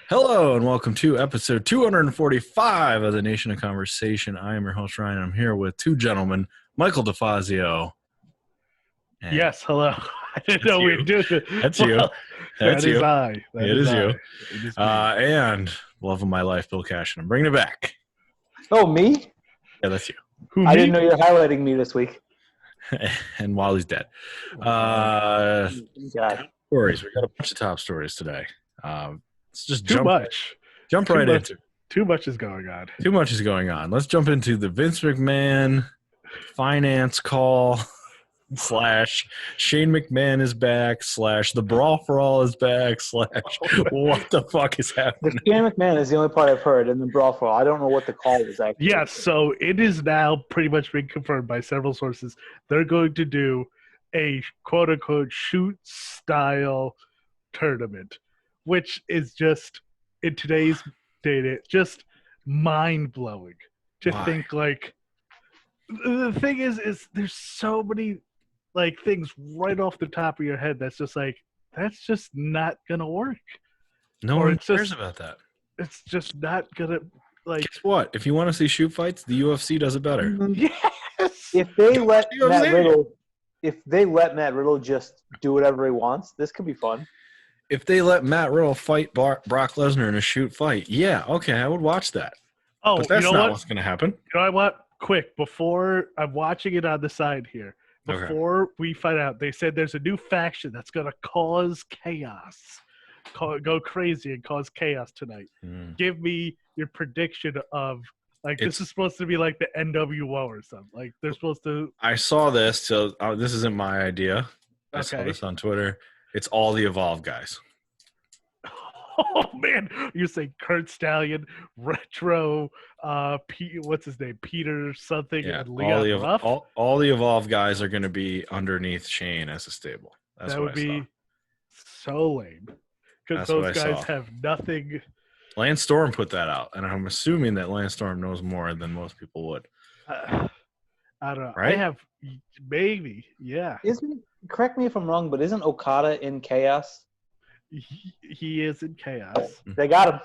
Hello and welcome to episode 245 of the Nation of Conversation. I am your host, Ryan. I'm here with two gentlemen, Michael DeFazio. Yes, hello. I didn't know we'd do it. That's you. That's that you. Is I. That it is I. you. It is and love of my life, Bill Cash. And I'm bringing it back. Oh, me? Yeah, that's you. Who, I me? didn't know you were highlighting me this week. And Wally's dead. God. Top stories. We got a bunch of top stories today. Let's just Too jump right into it. Too much is going on. Too much is going on. Let's jump into the Vince McMahon finance call / Shane McMahon is back / the Brawl for All is back / what the fuck is happening? The Shane McMahon is the only part I've heard in the Brawl for All. I don't know what the call is actually. Yes, so it is now pretty much been confirmed by several sources. They're going to do a quote-unquote shoot-style tournament, which is just, in today's data, just mind-blowing to think, like, the thing is there's so many, like, things right off the top of your head that's just like, that's just not gonna work. No one cares about that. It's just not gonna, like... Guess what? If you want to see shoot fights, the UFC does it better. Yes! If they let Matt Riddle just do whatever he wants, this could be fun. If they let Matt Riddle fight Brock Lesnar in a shoot fight, yeah, okay, I would watch that. Oh, but that's not what's going to happen. You know what? Quick, before I'm watching it on the side here, before we find out, they said there's a new faction that's going to cause chaos, go crazy and cause chaos tonight. Give me your prediction of, like, this is supposed to be like the NWO or something. Like, they're supposed to... I saw this, so this isn't my idea. I saw this on Twitter. It's all the Evolve guys. Oh, man. You say Kurt Stallion, Retro, what's his name? Peter something, and Leon Ruff? All the Evolve guys are going to be underneath Shane as a stable. That would be so lame. Because those guys have nothing. Lance Storm put that out, and I'm assuming that Lance Storm knows more than most people would. I don't know. Right? I have maybe, yeah. Correct me if I'm wrong, but isn't Okada in Chaos? He is in Chaos. They got him.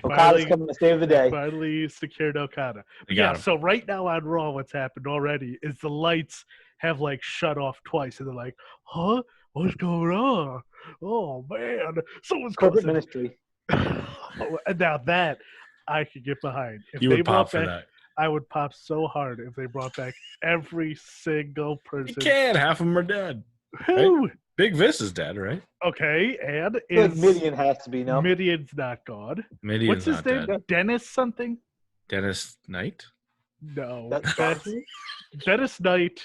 Okada's coming to save the day. Finally secured Okada. Yeah, so right now on Raw, what's happened already is the lights have, like, shut off twice, and they're like, huh? What's going on? Oh, man. Someone's corporate ministry. Now that I could get behind. If you would pop for that. I would pop so hard if they brought back every single person. You can't. Half of them are dead. Who? Right? Big Vis is dead, right? Okay, and Midian has to be, no? Midian's not gone. Midian's What's his name? Dead. Dennis something? Dennis Knight? No. Dennis Knight.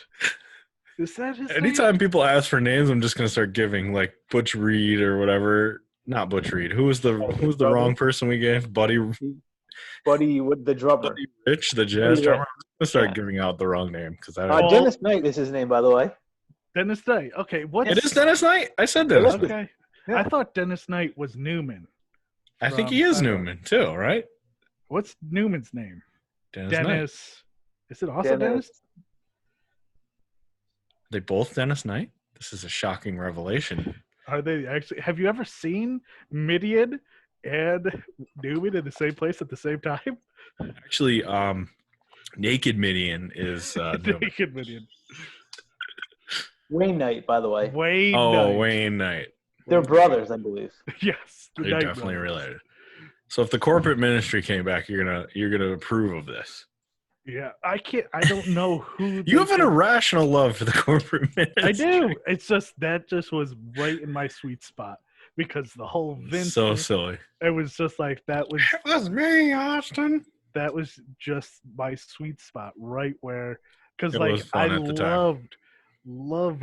Is that his Anytime name? people ask for names, I'm just going to start giving, like, Butch Reed or whatever. Not Butch Reed. Who was the wrong person we gave? Buddy with the drummer. Buddy Rich, the jazz drummer. I'm going to start giving out the wrong name. Dennis Knight is his name, by the way. Dennis Knight. Okay, it is Dennis Knight? I said Dennis Knight. Okay. Yeah. I thought Dennis Knight was Newman. I think he is Newman, too, right? What's Newman's name? Dennis Knight. Is it also Dennis? Are they both Dennis Knight? This is a shocking revelation. Are they actually? Have you ever seen Midian and Newman in the same place at the same time? Actually, Naked Midian is Naked Midian. Wayne Knight, by the way. Wayne Knight. They're brothers, I believe. Yes, they're definitely related. So if the corporate ministry came back, you're gonna approve of this. Yeah, I don't know who. You have an irrational love for the corporate ministry. I do. It's just that was right in my sweet spot because the whole Vince. So silly. It was just like that was. It was me, Austin. That was just my sweet spot, right where, because like I love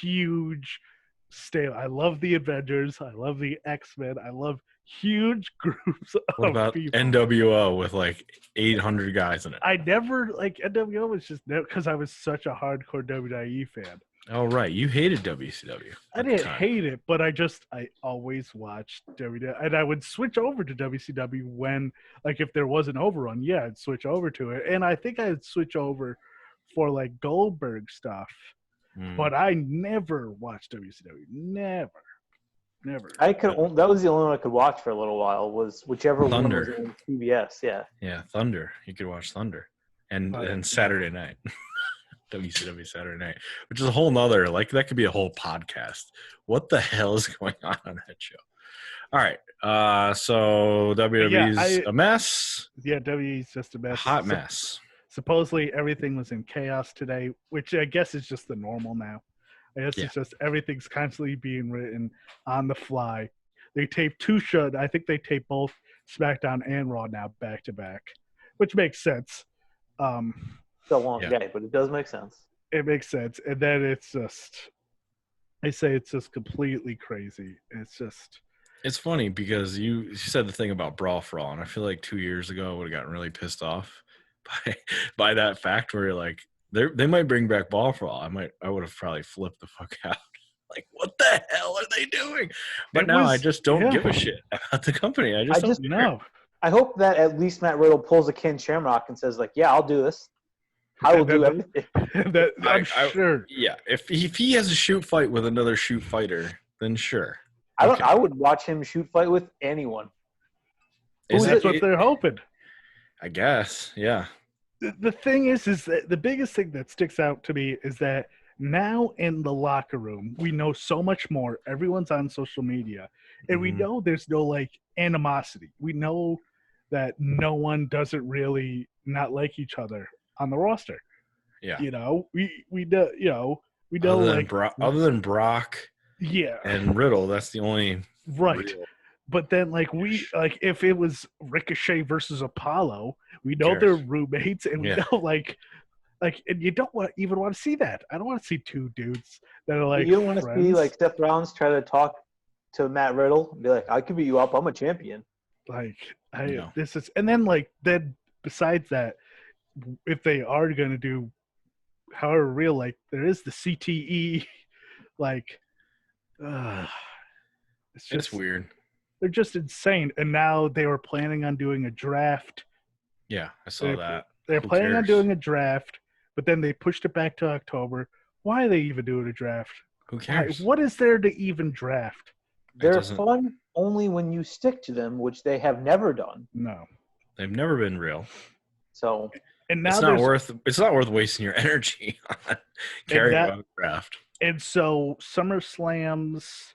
huge stable. I love the Avengers. I love the X-Men. I love huge groups of what about people. NWO with like 800 guys in it? I never, like, NWO was just because I was such a hardcore WWE fan. Oh, right. You hated WCW. I didn't hate it, but I always watched WWE. And I would switch over to WCW when, like, if there was an overrun, yeah, I'd switch over to it. And I think I'd switch over for, like, Goldberg stuff. But I never watched WCW. Never. Never. That was the only one I could watch for a little while. Was whichever Thunder. one was on CBS. Yeah. Yeah, Thunder. You could watch Thunder, and Saturday night, WCW Saturday night, which is a whole nother that could be a whole podcast. What the hell is going on that show? All right, so WWE's a mess. Yeah, WWE's just a mess. A hot mess. Supposedly everything was in chaos today, which I guess is just the normal now. I guess it's just everything's constantly being written on the fly. They taped 2 shows. I think they taped both SmackDown and Raw now back to back, which makes sense. It's a long day, but it does make sense. It makes sense. And then it's just, I say it's just completely crazy. It's funny because you said the thing about Brawl for All, and I feel like 2 years ago I would have gotten really pissed off by that fact where you're like, they might bring back Brawl for All. I would have probably flipped the fuck out. Like, what the hell are they doing? But I just don't give a shit about the company. I just don't know. I hope that at least Matt Riddle pulls a Ken Shamrock and says, like, yeah, I'll do this. I will do everything. I'm sure. Yeah, if he has a shoot fight with another shoot fighter, then sure. I would watch him shoot fight with anyone. That's what they're hoping. I guess, yeah. The thing is that the biggest thing that sticks out to me is that now in the locker room, we know so much more. Everyone's on social media, and we know there's no animosity. We know that no one doesn't really not like each other on the roster. Yeah, we know other than Brock. Yeah, and Riddle, that's the only real. But then, if it was Ricochet versus Apollo, we know they're roommates, and we know, and you don't even want to see that. I don't want to see 2 dudes that are you don't want friends. to see Seth Rollins try to talk to Matt Riddle and be like, "I could beat you up. I'm a champion." This is, and then then besides that, if they are going to do, however real, there is the CTE, it's weird. They're just insane. And now they were planning on doing a draft. Yeah, I saw that. They're planning on doing a draft, but then they pushed it back to October. Why are they even doing a draft? Who cares? What is there to even draft? They're fun only when you stick to them, which they have never done. No. They've never been real. So and now it's not worth wasting your energy on carrying on the draft. And so SummerSlam's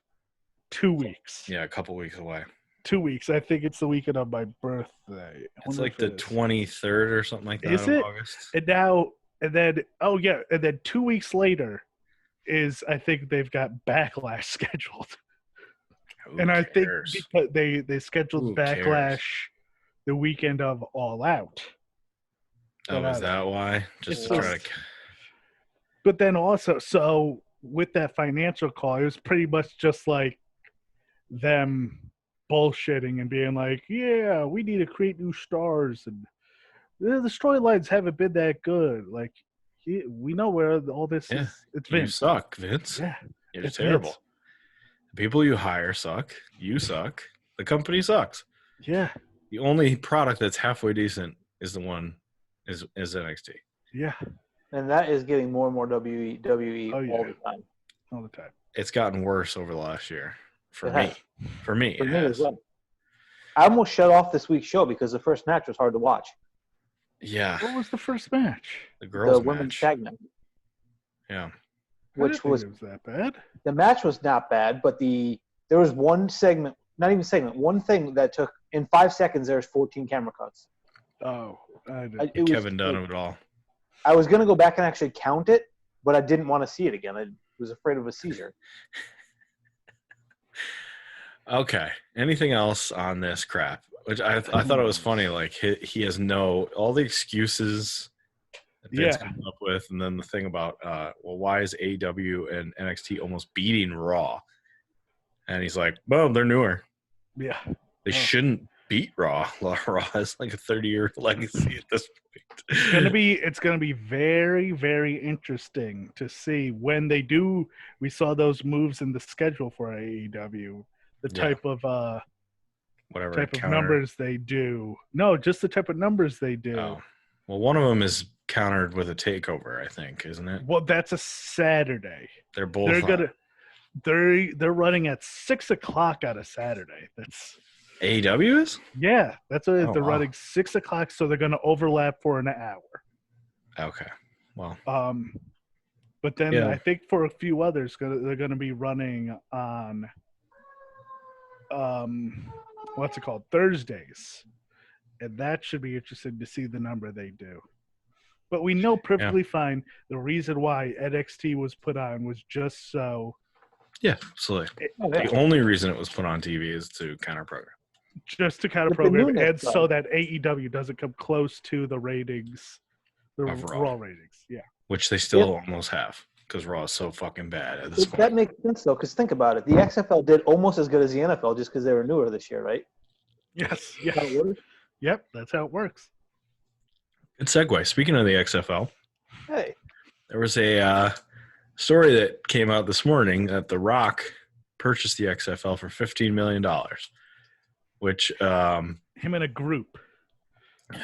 2 weeks. Yeah, a couple weeks away. 2 weeks. I think it's the weekend of my birthday. It's the 23rd or something like that. Is it? August. And then 2 weeks later is, I think they've got Backlash scheduled. I think because they scheduled Backlash the weekend of All Out. Oh, is that why? Just to try to. But then also, so with that financial call, it was pretty much just them bullshitting and being like, yeah, we need to create new stars, and the storylines haven't been that good. We know where all this is. It's Vince. You suck, Vince. Yeah, you're terrible. Vince. The people you hire suck. You suck. The company sucks. Yeah. The only product that's halfway decent is is NXT. Yeah. And that is getting more and more WWE all the time. All the time. It's gotten worse over the last year for me. For me, it has. As well. I almost shut off this week's show because the first match was hard to watch. Yeah. What was the first match? The women's tag match. Yeah. Which was that bad? The match was not bad, but there was one segment, not even segment, one thing that took in 5 seconds. There's 14 camera cuts. Oh, Kevin Dunn of it all. I was gonna go back and actually count it, but I didn't want to see it again. I was afraid of a seizure. Okay. Anything else on this crap? Which I thought it was funny. He has all the excuses that Vince comes up with, and then the thing about why is AEW and NXT almost beating Raw? And he's like, well, they're newer. Yeah. They shouldn't beat Raw. Raw has a 30-year legacy at this point. It's gonna be very, very interesting to see when they do. We saw those moves in the schedule for AEW. The type of numbers they do. No, just the type of numbers they do. Oh. Well, one of them is countered with a takeover, I think, isn't it? Well, that's a Saturday. They're both. They're running at 6:00 on a Saturday. That's AEW is? that's what it is. Oh, They're wow. running 6:00, so they're going to overlap for an hour. Okay. Well, But then Yeah. I think for a few others, they're going to be running on what's it called, Thursdays, and that should be interesting to see the number they do. But we know perfectly fine the reason why NXT was put on was just so. yeah, absolutely. Oh, yeah. The only reason it was put on TV is to counter program. Just to kind of With the program, newness, and so though. that AEW doesn't come close to the ratings, the Of Raw. Raw ratings. Yeah. Which they still almost have because Raw is so fucking bad at this That point. makes sense, though, because think about it. The XFL did almost as good as the NFL just because they were newer this year, right? Yes. How it Yes. works? Yep. That's how it works. Good segue. Speaking of the XFL, Hey, there was a story that came out this morning that The Rock purchased the XFL for $15 million, which, Him in a group.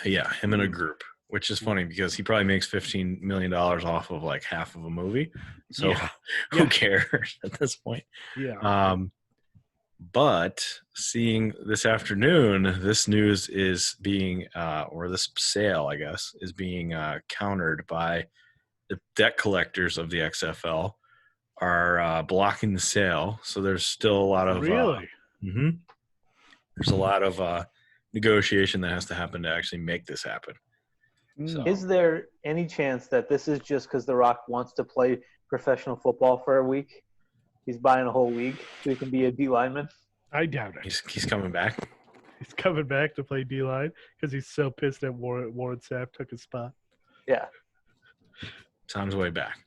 him in a group, which is funny because he probably makes $15 million off of like half of a movie. So Yeah. who cares at this point? Yeah. But seeing this afternoon, this news is being, or this sale, I guess, is being countered by the debt collectors of the XFL are blocking the sale. So there's still a lot of Really? there's a lot of negotiation that has to happen to actually make this happen. So is there any chance that this is just because The Rock wants to play professional football for a week? He's buying a whole league so he can be a D lineman. I doubt it. he's coming back. He's coming back to play D-line because he's so pissed that Warren Sapp took his spot. Yeah. It's on his way back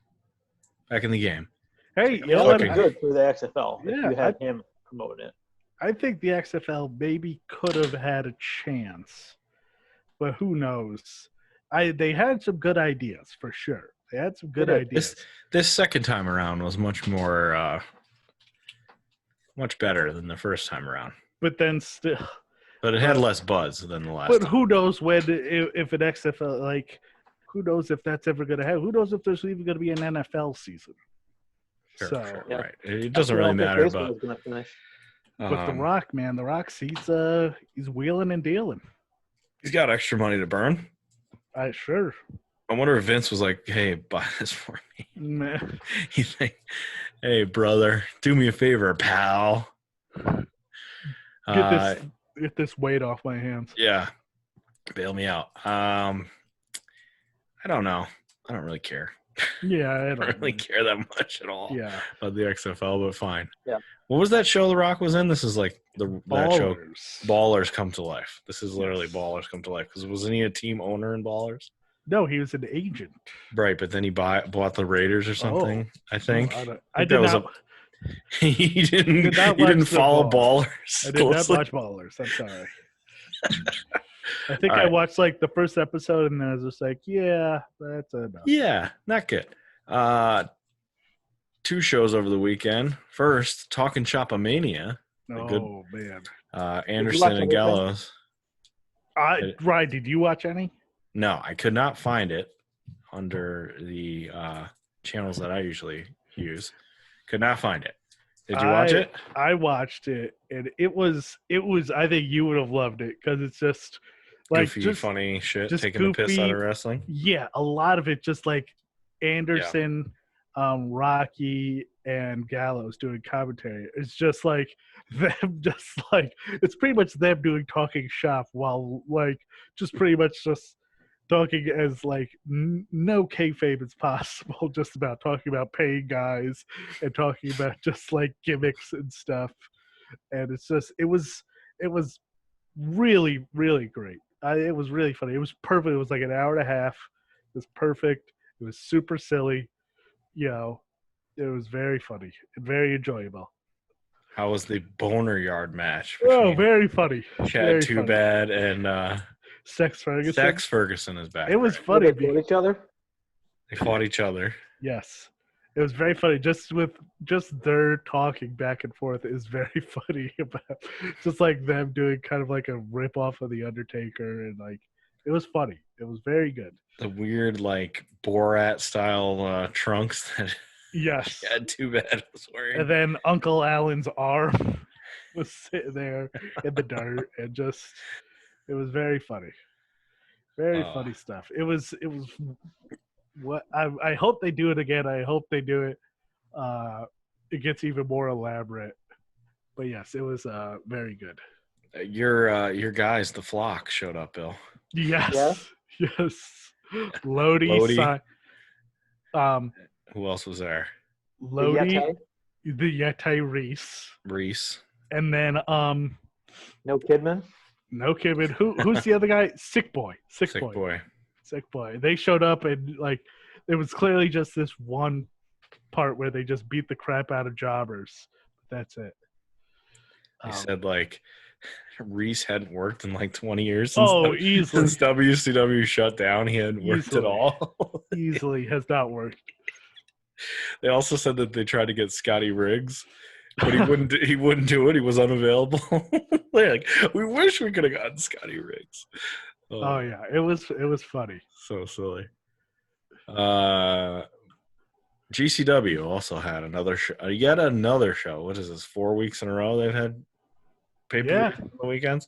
in the game. Hey, you know That what? would be good for the XFL if Yeah, you had him promoting it. I think the XFL maybe could have had a chance, but who knows? They had some good ideas for sure. They had some good ideas. This second time around was much more, much better than the first time around. But then still, But it had less buzz than the last but time. who knows when if an XFL, like, who knows if that's ever going to happen? Who knows if there's even going to be an NFL season? Sure, Yeah. right. It doesn't really matter, but Gonna finish. But The Rock, man, The Rock, he's wheeling and dealing. he's got extra money to burn. Sure. I wonder if Vince was like, "Hey, buy this for me." Nah. He's like, "Hey, brother, do me a favor, pal. Get this weight off my hands. Yeah, bail me out." I don't know. I don't really care. Yeah, I I don't really care that much at all Yeah, about the XFL, but fine. Yeah. What was that show The Rock was in? This is like that show. Ballers. Ballers Come to Life. This is literally Yes. Ballers Come to Life. Because wasn't he a team owner in Ballers? No, he was an agent. Right, but then he bought the Raiders or something. I think. I did not. He didn't. Did not He didn't watch the follow Ballers. Ballers. I did not closely. watch Ballers. I'm sorry. I think All I right. watched like the first episode, and then I was just like, "Yeah, that's enough." Yeah, not good. 2 shows over the weekend. First, Talking Shop Mania. Oh man, Anderson and anything? Gallows. Ryan, did you watch any? No, I could not find it under the channels that I usually use. Could not find it. Did you watch it? I watched it, and it was. I think you would have loved it because it's just like Goofy, funny shit, just taking the piss out goofy. of wrestling. Yeah, a lot of it just like Anderson, Rocky, and Gallows doing commentary. It's just like them, just like it's pretty much them doing talking shop while like just pretty much just talking as like no kayfabe as possible, just about talking about paying guys and talking about just like gimmicks and stuff. And it's just it was really really great. It was really funny. It was perfect. It was like an hour and a half. It was perfect. It was super silly. You know, it was very funny and very enjoyable. How was the Boner Yard match? Oh, between very funny. Chad Very Too funny. Bad and Sex Ferguson. Sex Ferguson is back. It was right? funny. They fought each other. They fought each other. Yes. It was very funny. Just their talking back and forth is very funny about just like them doing kind of like a rip off of the Undertaker, and like it was funny. It was very good. The weird like Borat style trunks that Yes. Yeah, too bad. Was wearing. And then Uncle Alan's arm was sitting there in the dirt, and it was very funny. Very funny stuff. It was what I hope they do it again. I hope they do it. It gets even more elaborate. But yes, it was very good. Your guys, the flock, showed up, Bill. Yes. Yes. Lodi. Lodi. Um, Who else was there? Lodi, the Yeti Reese. And then No Kidman. No Kidman. Who's the other guy? Sick Boy. Sick Boy. They showed up, and like it was clearly just this one part where they just beat the crap out of jobbers. That's it. He said like Reese hadn't worked in like 20 years easily. Since WCW shut down. He hadn't worked at all. Easily has not worked. They also said that they tried to get Scotty Riggs, but he wouldn't. He wouldn't do it. He was unavailable. Like, we wish we could have gotten Scotty Riggs. Oh yeah, it was funny. So silly. GCW also had another show. Yet another show. What is this? 4 weeks in a row they've had pay-per-views on the weekends.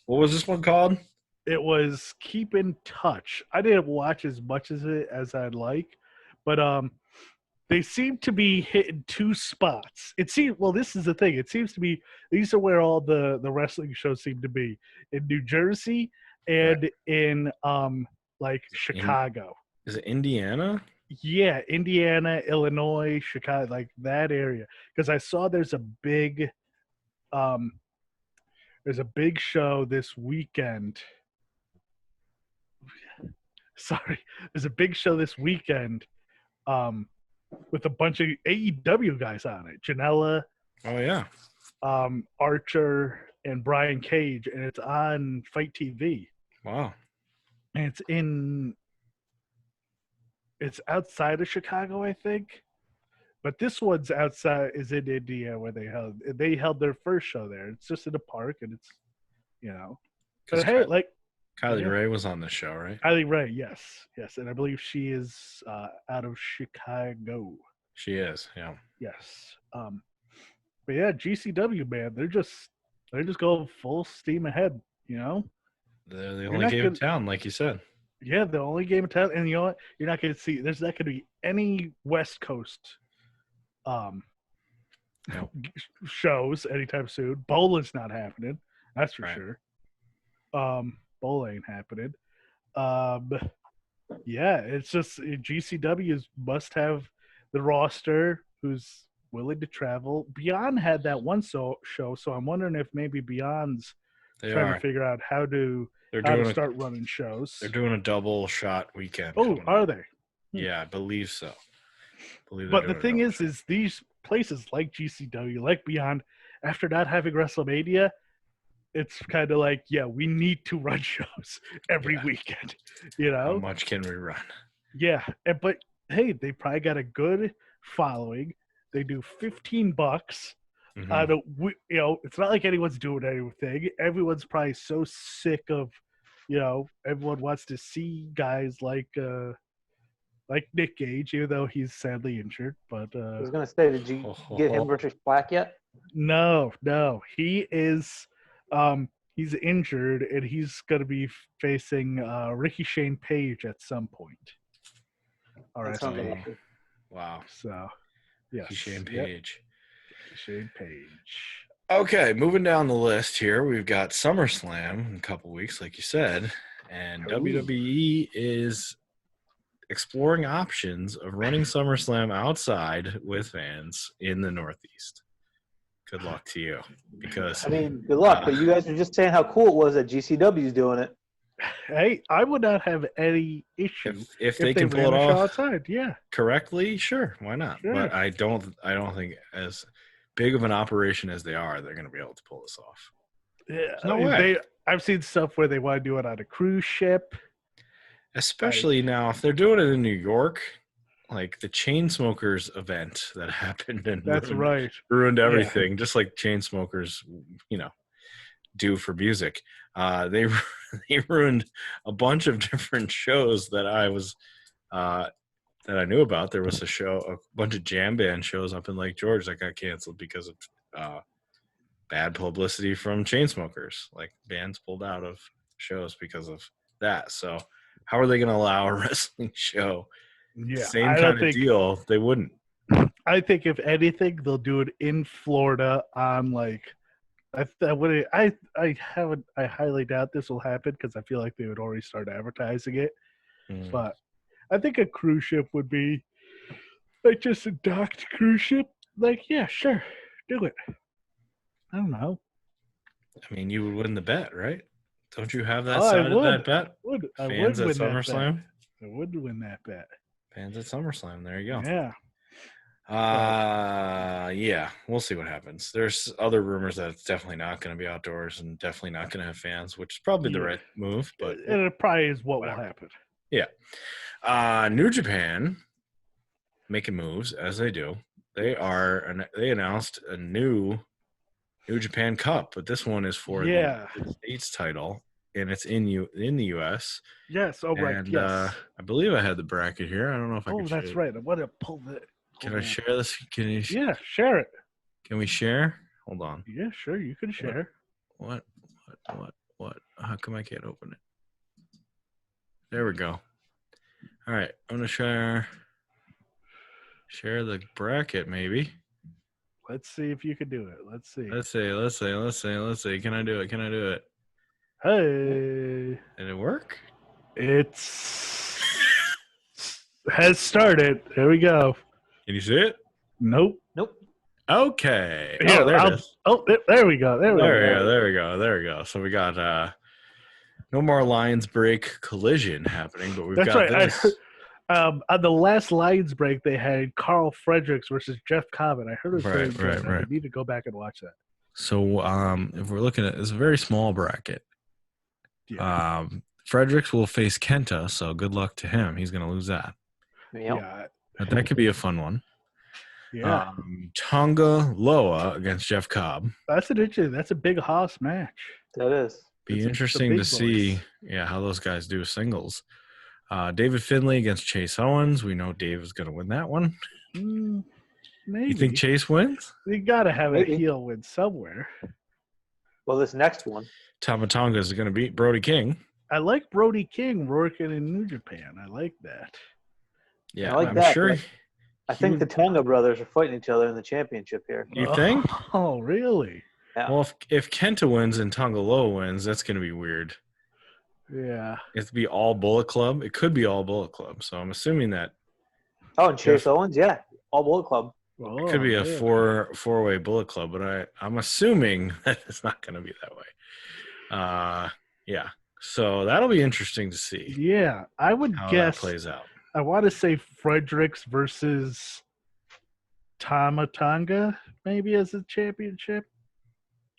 What was this one called? It was Keep in Touch. I didn't watch as much of it as I'd like, but they seem to be hitting two spots. This is the thing. It seems to be these are where all the wrestling shows seem to be in New Jersey and in like Chicago. Is it Indiana? Yeah, Indiana, Illinois, Chicago, like that area. Because I saw there's a big show this weekend. Sorry, there's a big show this weekend. With a bunch of AEW guys on it. Janela. Oh, yeah. Archer and Brian Cage, and it's on Fight TV. Wow. And it's outside of Chicago, I think. But this one's is in India where they held their first show there. It's just in a park, and it's, But hey, Kylie Ray was on the show, right? Kylie Ray, yes. And I believe she is out of Chicago. She is, yeah. Yes. But yeah, GCW, man, they're just going full steam ahead. They're the only game in town, like you said. Yeah, the only game in town, and you know what? You're not going to see. There's not going to be any West Coast shows anytime soon. Bowling's not happening. That's for sure. Bowl ain't happening. Yeah, it's just GCW must have the roster who's willing to travel. Beyond had that one show, so I'm wondering if maybe Beyond's trying to figure out how to start running shows. They're doing a double shot weekend. Oh, are they? Yeah, I believe so. But the thing is these places like GCW, like Beyond, after not having WrestleMania, it's kind of like, yeah, we need to run shows every weekend. How much can we run? Yeah, but hey, they probably got a good following. They do $15. It's not like anyone's doing anything. Everyone's probably so sick of, everyone wants to see guys like Nick Gage, even though he's sadly injured. But I was gonna say, did you get him versus Black yet? No, he is. He's injured, and he's going to be facing Ricky Shane Page at some point. All right. Wow. So, yes. Ricky Shane Page. Shane Page. Okay, moving down the list here, we've got SummerSlam in a couple weeks, like you said, and WWE is exploring options of running SummerSlam outside with fans in the Northeast. Good luck to you, because good luck. But you guys were just saying how cool it was that GCW's doing it. Hey, I would not have any issue if they can pull it off outside. Yeah, correctly. Sure, why not? Sure. But I don't think as big of an operation as they are, they're going to be able to pull this off. Yeah, no way. I've seen stuff where they want to do it on a cruise ship. Especially now, if they're doing it in New York. Like the Chainsmokers event that happened and ruined everything, just like Chainsmokers, do for music. They ruined a bunch of different shows that that I knew about, there was a bunch of jam band shows up in Lake George that got canceled because of bad publicity from Chainsmokers. Like bands pulled out of shows because of that. So how are they going to allow a wrestling show? Yeah, Same I kind don't of think. deal. They wouldn't. I think if anything, they'll do it in Florida on like. I highly doubt this will happen because I feel like they would already start advertising it. Mm. But I think a cruise ship would be like just a docked cruise ship. Like, yeah, sure, do it. I don't know. I mean, you would win the bet, right? Don't you have that Oh, I side of would. that bet? I Fans would at win that bet. SummerSlam? I would win that bet. Fans at SummerSlam. There you go. Yeah. Yeah, we'll see what happens. There's other rumors that it's definitely not going to be outdoors and definitely not going to have fans, which is probably the right move. But And it probably is what whatever. will happen. Yeah. New Japan making moves as they do. They announced a new New Japan Cup, but this one is for the States title, and it's in the U.S. Yes. Oh, right. And Yes. I believe I had the bracket here. I don't know if I can. Oh, that's right. I want to pull the. Can I share this? Can you? Yeah, share it. Can we share? Hold on. Yeah, sure. You can share. What? How come I can't open it? There we go. All right, I'm gonna share the bracket maybe. Let's see if you can do it. Let's see. Let's see. Can I do it? Hey. Did it work? Has started. There we go. Can you see it? Nope. Okay. Here, there it is. Oh, there we go. There we go. So we got no more Lions break collision happening, but we've That's got right. this. On the last Lions break, they had Carl Fredericks versus Jeff Cobb. I heard it was very good. I need to go back and watch that. So if we're looking at it's a very small bracket. Yeah. Fredericks will face Kenta, so good luck to him. He's going to lose that. Yeah. But that could be a fun one. Yeah. Tonga Loa against Jeff Cobb. That's a big hoss match. That is. Be interesting to see how those guys do singles. David Finlay against Chase Owens. We know Dave is going to win that one. Maybe. You think Chase wins? You got to have a heel win somewhere. Well, this next one. Tama Tonga is going to beat Brody King. I like Brody King working in New Japan. I like that. Yeah, I'm sure. I think the Tonga brothers are fighting each other in the championship here. You think? Oh, really? Yeah. Well, if Kenta wins and Tonga Loa wins, that's going to be weird. Yeah. It'd be all Bullet Club. It could be all Bullet Club. So I'm assuming that. Oh, and Chase Owens, yeah, all Bullet Club. It could be a four-way Bullet Club, but I'm assuming that it's not going to be that way. Yeah. So that'll be interesting to see. Yeah, I would guess that plays out. I want to say Fredericks versus Tama Tonga maybe as a championship.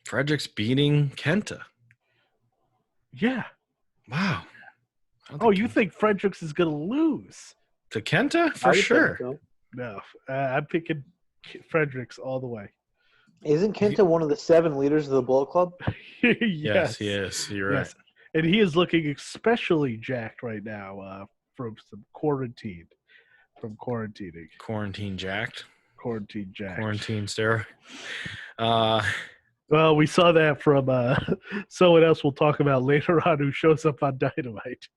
Fredericks beating Kenta. Yeah. Wow. Oh, you think Fredericks is going to lose? To Kenta? For sure. So. No. I'm picking Fredericks all the way. Isn't Kenta one of the 7 leaders of the Bullet Club? Yes, he is. You're right. And he is looking especially jacked right now from some quarantine. From quarantining. Quarantine jacked. Quarantine jacked. Quarantine steroid. Well, we saw that from someone else we'll talk about later on who shows up on Dynamite.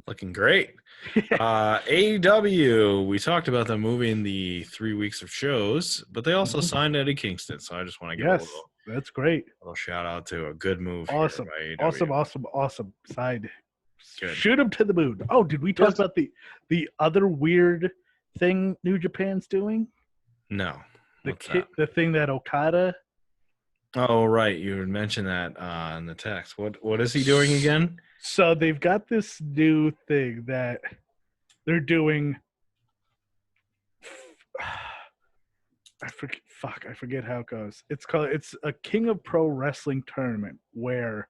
Looking great. AEW, we talked about them moving the 3 weeks of shows, but they also signed Eddie Kingston. So I just want to give that's great. A little shout out to a good move. Awesome. Here by AEW. Awesome. Signed. Good. Shoot him to the moon. Oh, did we talk about the other weird thing New Japan's doing? No. The thing that Okada. Oh, right. You had mentioned that in the text. What is he doing again? So they've got this new thing that they're doing. I forget how it goes. It's a King of Pro Wrestling tournament where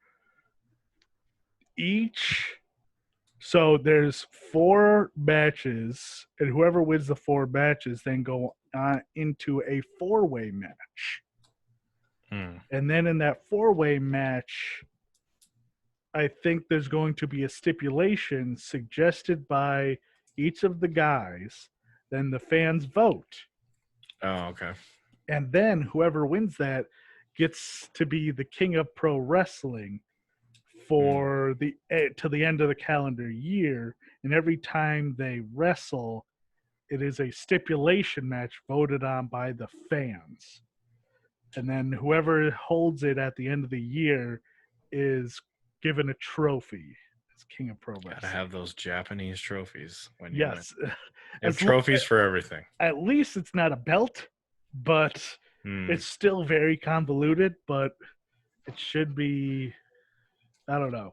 so there's 4 matches, and whoever wins the 4 matches then go on into a 4-way match. And then in that 4-way match, I think there's going to be a stipulation suggested by each of the guys. Then the fans vote. Oh, okay. And then whoever wins that gets to be the king of pro wrestling for to the end of the calendar year. And every time they wrestle, it is a stipulation match voted on by the fans. And then whoever holds it at the end of the year is given a trophy as king of pro wrestling. Gotta have those Japanese trophies when you Yes. win. They have trophies for everything. At least it's not a belt, but it's still very convoluted, but it should be, I don't know.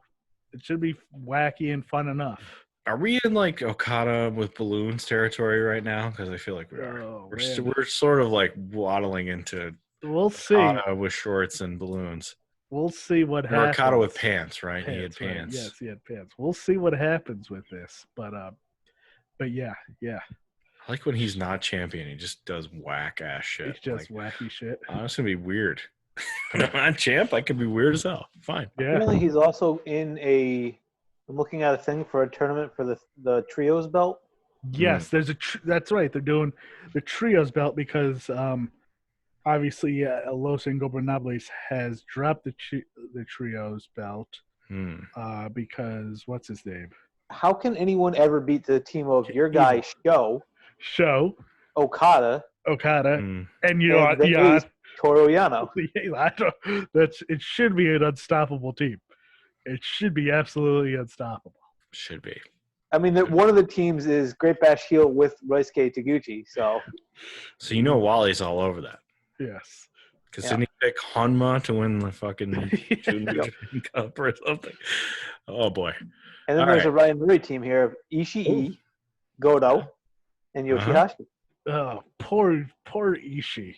It should be wacky and fun enough. Are we in like Okada with balloons territory right now? Because I feel like we are. Oh, We're sort of like waddling into we'll see. Okada with shorts and balloons. We'll see what Or happens. Okada with pants, right? He had Right. pants. Yes, he had pants. We'll see what happens with this, but yeah. I like when he's not champion. He just does whack ass shit. It's just wacky shit. It's gonna be weird. When I'm not champ, I could be weird as hell. Fine. Yeah. Apparently, he's also in I'm looking at a thing for a tournament for the trios belt. Yes, there's that's right. They're doing the trios belt because obviously Los Ingobernables has dropped the trios belt because what's his name? How can anyone ever beat the team of your guy Show Okada, and and the ace, Toru Yano? It should be an unstoppable team. It should be absolutely unstoppable. Should be. I mean, one of the teams is Great Bash Heel with Ryusuke Taguchi. So you know Wally's all over that. Yes. Because didn't he pick Honma to win the fucking Junior Cup or something? Oh, boy. And then there's a Ryan Murray team here of Ishii, Goto, and Yoshihashi. Oh, poor Ishii.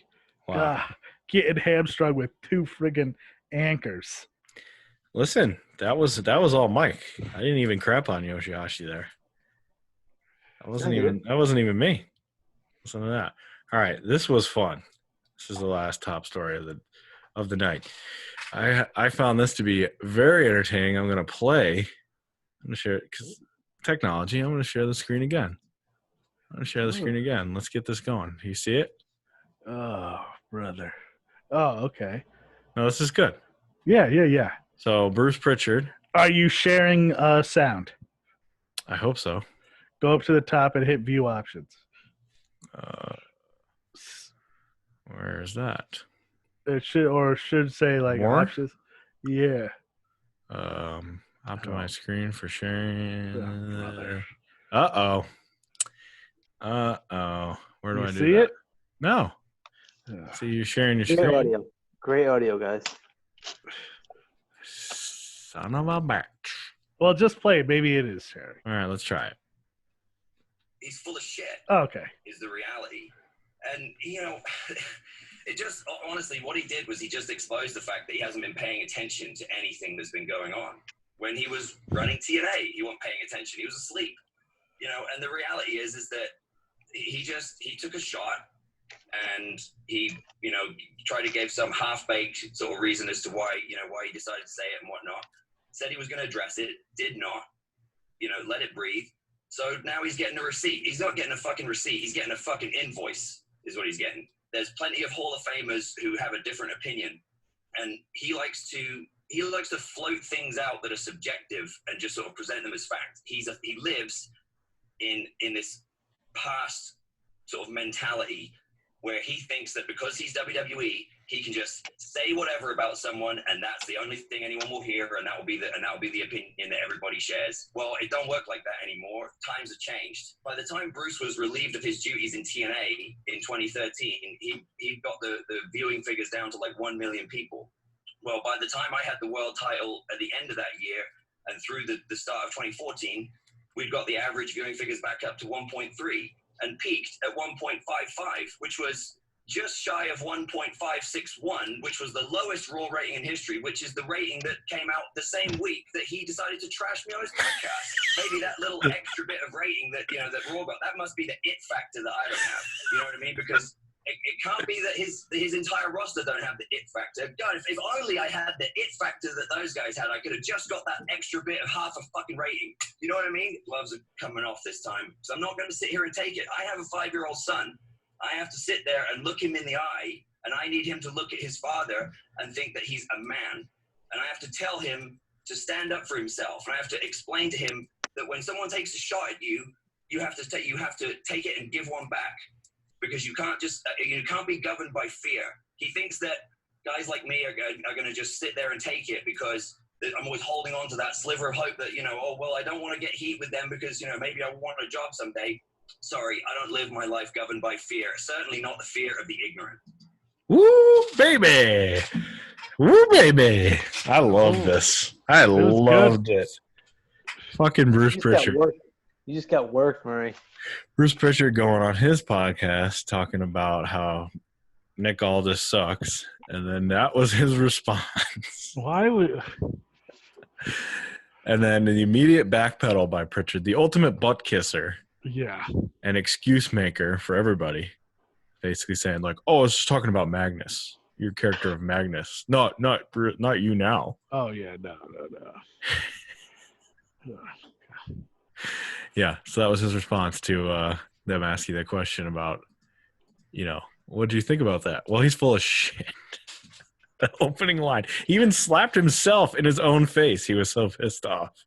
Wow. Getting hamstrung with 2 friggin' anchors. Listen, that was all Mike. I didn't even crap on Yoshihashi there. That wasn't even me. Listen to that. All right, this was fun. This is the last top story of the night. I found this to be very entertaining. I'm going to play. I'm going to share it because technology. I'm going to share the screen again. Let's get this going. You see it? Oh, brother. Oh, okay. No, this is good. Yeah. So, Bruce Pritchard. Are you sharing sound? I hope so. Go up to the top and hit view options. Where is that? It should say like More? options. Yeah. Optimize screen for sharing. Oh, Where do I do see that? it? No. See, you're sharing your screen. Great audio, guys. Son of a bitch. Well, just play it. Maybe it is sharing. All right, let's try it. He's full of shit. Oh, okay. Is the reality. And, it just, honestly, what he did was he just exposed the fact that he hasn't been paying attention to anything that's been going on. When he was running TNA, he wasn't paying attention. He was asleep. And the reality is that he took a shot and he, tried to give some half-baked sort of reason as to why he decided to say it and whatnot. Said he was going to address it, did not, let it breathe. So now he's getting a receipt. He's not getting a fucking receipt. He's getting a fucking invoice is what he's getting. There's plenty of Hall of Famers who have a different opinion. And he likes to float things out that are subjective and just sort of present them as fact. He lives in this past sort of mentality where he thinks that because he's WWE, he can just say whatever about someone, and that's the only thing anyone will hear, and that will be the opinion that everybody shares. Well, it don't work like that anymore. Times have changed. By the time Bruce was relieved of his duties in TNA in 2013, he got the viewing figures down to like 1 million people. Well, by the time I had the world title at the end of that year and through the start of 2014, we'd got the average viewing figures back up to 1.3 and peaked at 1.55, which was just shy of 1.561, which was the lowest Raw rating in history, which is the rating that came out the same week that he decided to trash me on his podcast. Maybe that little extra bit of rating that Raw got, that must be the it factor that I don't have. You know what I mean? Because it can't be that his entire roster don't have the it factor. God, if only I had the it factor that those guys had, I could have just got that extra bit of half a fucking rating. You know what I mean? Gloves are coming off this time. So I'm not going to sit here and take it. I have a 5-year-old son. I have to sit there and look him in the eye, and I need him to look at his father and think that he's a man. And I have to tell him to stand up for himself. And I have to explain to him that when someone takes a shot at you, you have to take it and give one back, because you can't be governed by fear. He thinks that guys like me are going to just sit there and take it because I'm always holding on to that sliver of hope that, I don't want to get heat with them because, maybe I want a job someday. Sorry, I don't live my life governed by fear. Certainly not the fear of the ignorant. Woo, baby. Woo, baby. I love this. I loved it. Fucking Bruce Pritchard. You just got worked, Murray. Bruce Pritchard going on his podcast talking about how Nick Aldis sucks, and then that was his response. Why would? And then the immediate backpedal by Pritchard, the ultimate butt kisser, an excuse maker for everybody, basically saying like, "Oh, I was just talking about Magnus, your character of Magnus. Not you now." Oh yeah, no. Yeah, so that was his response to them asking that question about, what do you think about that? Well, he's full of shit. The opening line. He even slapped himself in his own face. He was so pissed off.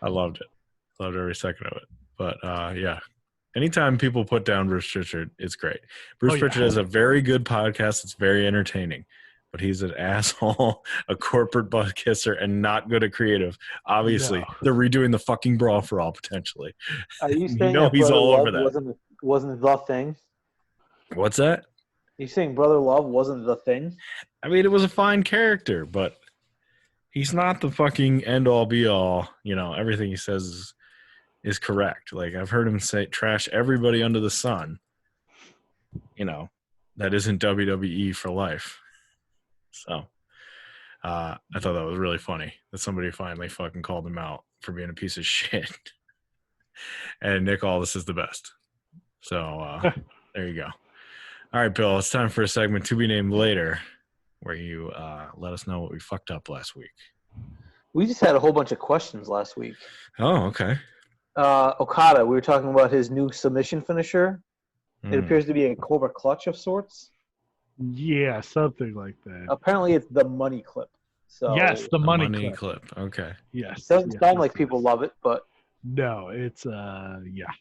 I loved it. Loved every second of it. But, yeah, anytime people put down Bruce Pritchard, it's great. Bruce Pritchard has a very good podcast. It's very entertaining. But he's an asshole, a corporate butt kisser, and not good at creative. Obviously, they're redoing the fucking Brawl for All potentially. Are you saying he's all over that? Wasn't the thing? What's that? You saying Brother Love wasn't the thing? I mean, it was a fine character, but he's not the fucking end all be all. Everything he says is correct. Like I've heard him say trash everybody under the sun. That isn't WWE for life. So I thought that was really funny that somebody finally fucking called him out for being a piece of shit. And Nick Aldis is the best. So there you go. All right, Bill, it's time for a segment to be named later where you let us know what we fucked up last week. We just had a whole bunch of questions last week. Oh, okay. Okada, we were talking about his new submission finisher. It appears to be a Cobra Clutch of sorts. Yeah, something like that. Apparently, it's the money clip. So yes, the money clip. Okay. Yes. Doesn't sound like people love it, but no, it's yeah.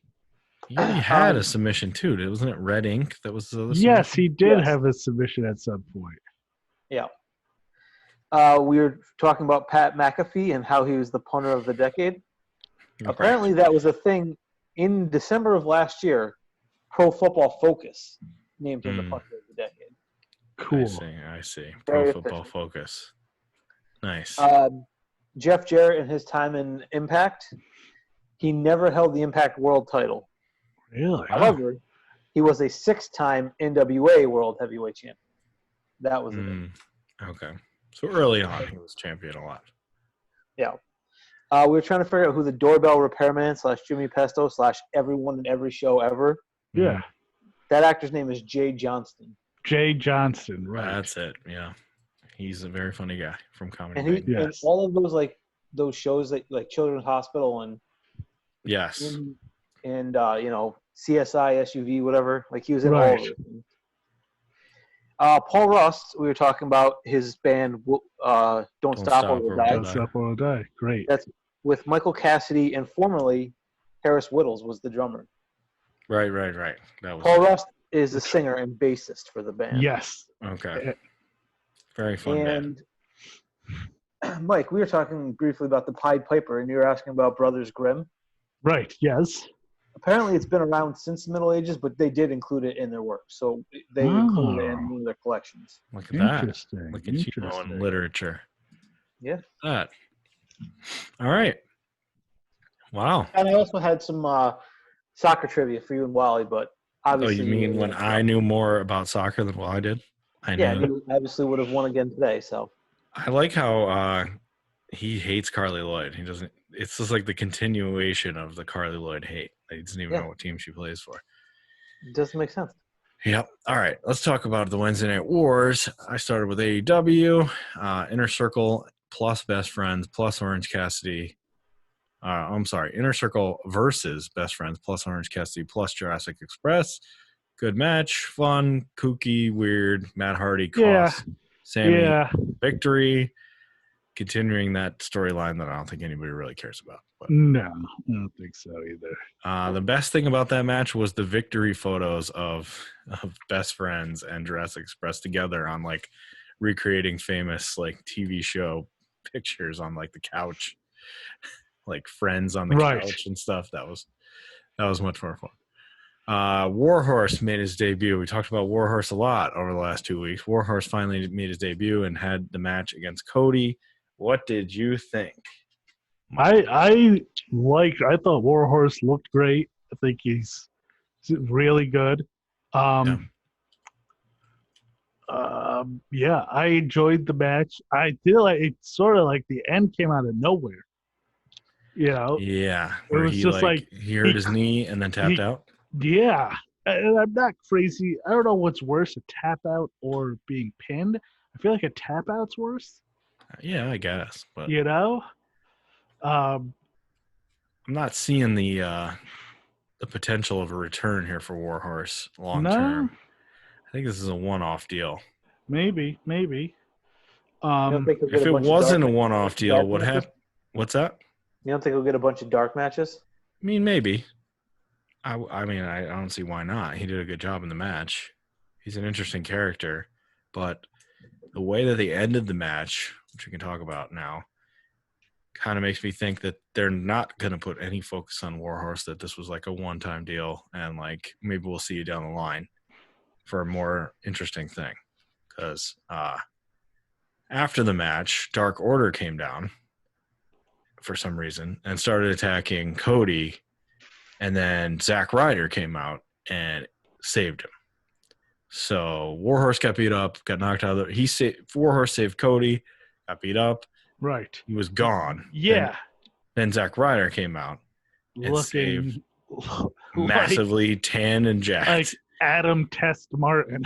He had a submission too. Wasn't it Red Ink that was the Yes, he did have a submission at some point. Yeah. We were talking about Pat McAfee and how he was the punter of the decade. Okay. Apparently, that was a thing in December of last year. Pro Football Focus named him the punter of the decade. Cool. I see. Pro Football Focus. Nice. Jeff Jarrett in his time in Impact, he never held the Impact World title. Really? However, he was a 6-time NWA World Heavyweight Champion. That was it. Okay. So early on, he was champion a lot. Yeah. We were trying to figure out who the doorbell repairman / Jimmy Pesto / everyone in every show ever. Yeah. That actor's name is Jay Johnston. Jay Johnston, right. That's it, yeah. He's a very funny guy from Comedy. And and all of those shows like Children's Hospital and yes. And CSI, SUV, whatever. Like he was in all of it. Paul Rust, we were talking about his band Don't Stop or We'll Die. Don't Stop or We'll Die. Great. That's with Michael Cassidy, and formerly Harris Whittles was the drummer. Right. That was Paul Rust is the singer and bassist for the band. Yes. Okay. Very fun band. And Mike, we were talking briefly about the Pied Piper, and you were asking about Brothers Grimm. Right, yes. Apparently it's been around since the Middle Ages, but they did include it in their work. So they include it in one of their collections. Look at that. Interesting. Look at you knowing literature. Yeah. That. All right. Wow. And I also had some soccer trivia for you and Wally, but obviously. Oh, you mean when I knew more about soccer than Wally did? You obviously would have won again today. So. I like how he hates Carly Lloyd. He doesn't. It's just like the continuation of the Carly Lloyd hate. He doesn't even know what team she plays for. It doesn't make sense. Yep. All right. Let's talk about the Wednesday Night Wars. I started with AEW, Inner Circle plus Best Friends plus Orange Cassidy. I'm sorry, Inner Circle versus Best Friends plus Orange Cassidy plus Jurassic Express. Good match, fun, kooky, weird. Matt Hardy cost Sammy victory, continuing that storyline that I don't think anybody really cares about. But No, I don't think so either. the best thing about that match was the victory photos of Best Friends and Jurassic Express together on like recreating famous like TV show pictures on like the couch, like Friends on the couch and stuff. That was much more fun. Warhorse made his debut. We talked about Warhorse a lot over the last 2 weeks. Warhorse finally made his debut and had the match against Cody. What did you think? I thought Warhorse looked great. I think he's really good. I enjoyed the match. I feel like it's sort of like the end came out of nowhere. You know? Yeah. It was just like he hurt his knee and then tapped out. Yeah. And I'm not crazy. I don't know what's worse, a tap out or being pinned. I feel like a tap out's worse. Yeah, I guess. But you know? I'm not seeing the potential of a return here for Warhorse long term. I think this is a one-off deal. Maybe. If it wasn't a one-off deal, what happened? What's that? You don't think we'll get a bunch of dark matches? I mean, maybe. I don't see why not. He did a good job in the match. He's an interesting character, but the way that they ended the match, which we can talk about now, kind of makes me think that they're not going to put any focus on Warhorse, that this was like a one-time deal, and like maybe we'll see you down the line for a more interesting thing. Because after the match, Dark Order came down for some reason and started attacking Cody, and then Zack Ryder came out and saved him. So Warhorse got beat up, got knocked out of the Warhorse saved Cody, got beat up. Right. He was gone. Yeah. Then Zack Ryder came out and saved massively tan and jacked. Like Adam Test Martin.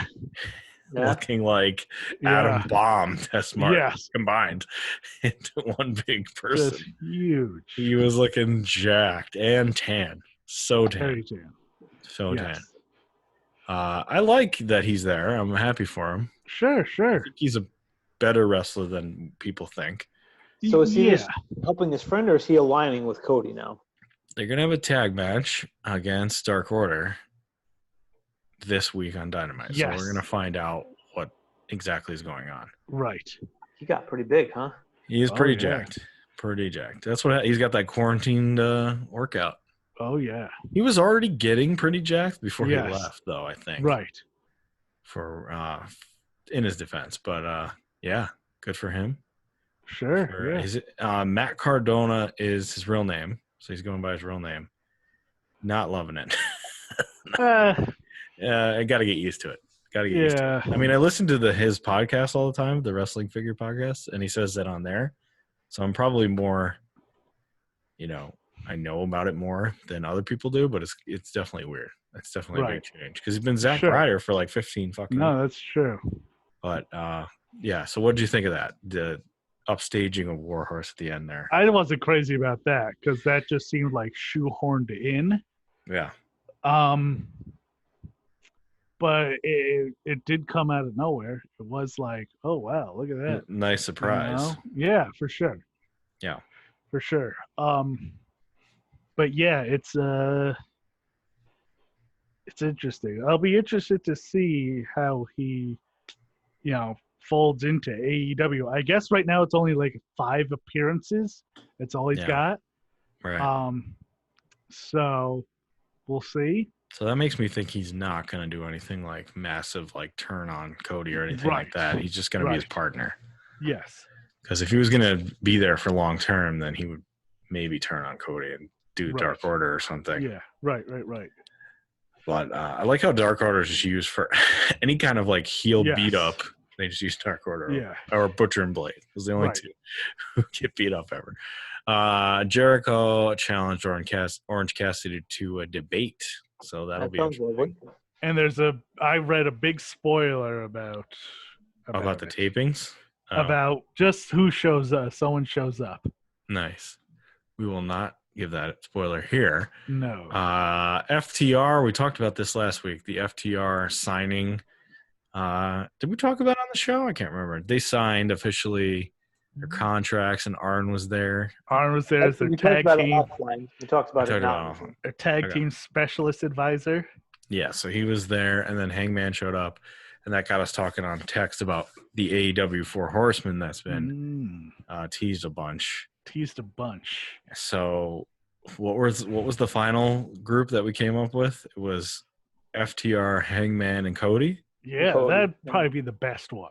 Looking like Adam Bomb Test Martin combined into one big person. Just huge. He was looking jacked and tan. So tan. Very tan. So tan. I like that he's there. I'm happy for him. Sure. I think he's a better wrestler than people think. So is he just helping his friend, or is he aligning with Cody now? They're going to have a tag match against Dark Order this week on Dynamite. Yes. So we're going to find out what exactly is going on. Right. He got pretty big, huh? He is pretty jacked. Pretty jacked. That's what he's got, that quarantined workout. Oh, yeah. He was already getting pretty jacked before he left, though, I think. Right. For in his defense. But, yeah, good for him. Sure. Matt Cardona is his real name, so he's going by his real name. Not loving it. I got to get used to it. Used to it. I mean, I listen to his podcast all the time, the Wrestling Figure podcast, and he says that on there. So I'm probably more, I know about it more than other people do, but it's definitagely weird. It's definitely a big change because he's been Zack Ryder for like 15 fucking. No, that's true. But so what did you think of that? The upstaging of Warhorse at the end there. I wasn't crazy about that because that just seemed like shoehorned in. Yeah. But it did come out of nowhere. It was like, oh wow, look at that. Nice surprise. Yeah, for sure. Yeah. For sure. But yeah, it's interesting. I'll be interested to see how he, folds into AEW. I guess right now it's only like 5 appearances. That's all he's got. Right. So we'll see. So that makes me think he's not going to do anything like massive, like turn on Cody or anything like that. He's just going to be his partner. Yes. Because if he was going to be there for long term, then he would maybe turn on Cody and do Dark Order or something. Yeah. Right. But I like how Dark Order is just used for any kind of like heel beat up. They just use Dark Order or Butcher and Blade. Those are the only two who get beat up ever. Jericho challenged Orange Cassidy to a debate. So that'll be And I read a big spoiler about About the it. tapings? Oh, About just who shows up. Someone shows up. nice. We will not give that spoiler here. No. FTR, we talked about this last week. The FTR signing. Did we talk about it on the show? I can't remember. They signed officially their contracts, and Arn was there. Arn was there as their We talked tag about it team. offline. We talked about it now. Their tag team specialist advisor. Yeah, so he was there, and then Hangman showed up, and that got us talking on text about the AEW 4 Horsemen that's been teased a bunch. So what was the final group that we came up with? It was FTR, Hangman, and Cody. Yeah, Cody. that'd probably be the best one.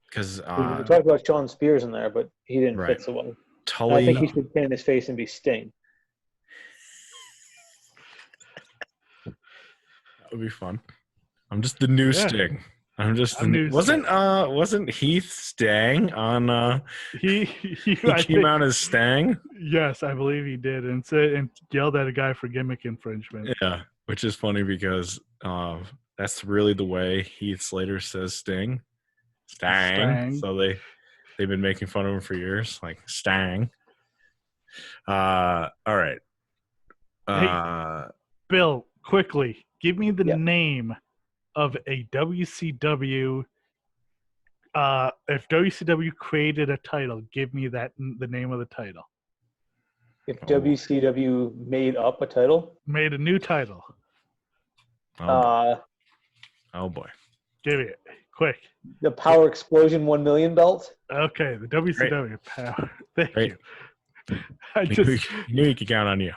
Because we talked about Sean Spears in there, but he didn't fit so well. Tully, I think he should pan his face and be Sting. That would be fun. I'm just the new Sting. I'm just the new. Wasn't Heath Stang on? He came out as Stang. Yes, I believe he did, and yelled at a guy for gimmick infringement. Yeah, which is funny because that's really the way Heath Slater says Sting. Stang. So they've been making fun of him for years, like Stang. All right. Hey, Bill, quickly give me the name of a WCW. If WCW created a title, give me the name of the title. If WCW made up a title? Made a new title. Oh boy. Give it. Quick. The Power Explosion 1 million belt? Okay, the WCW Power. Thank you. I knew he could count on you.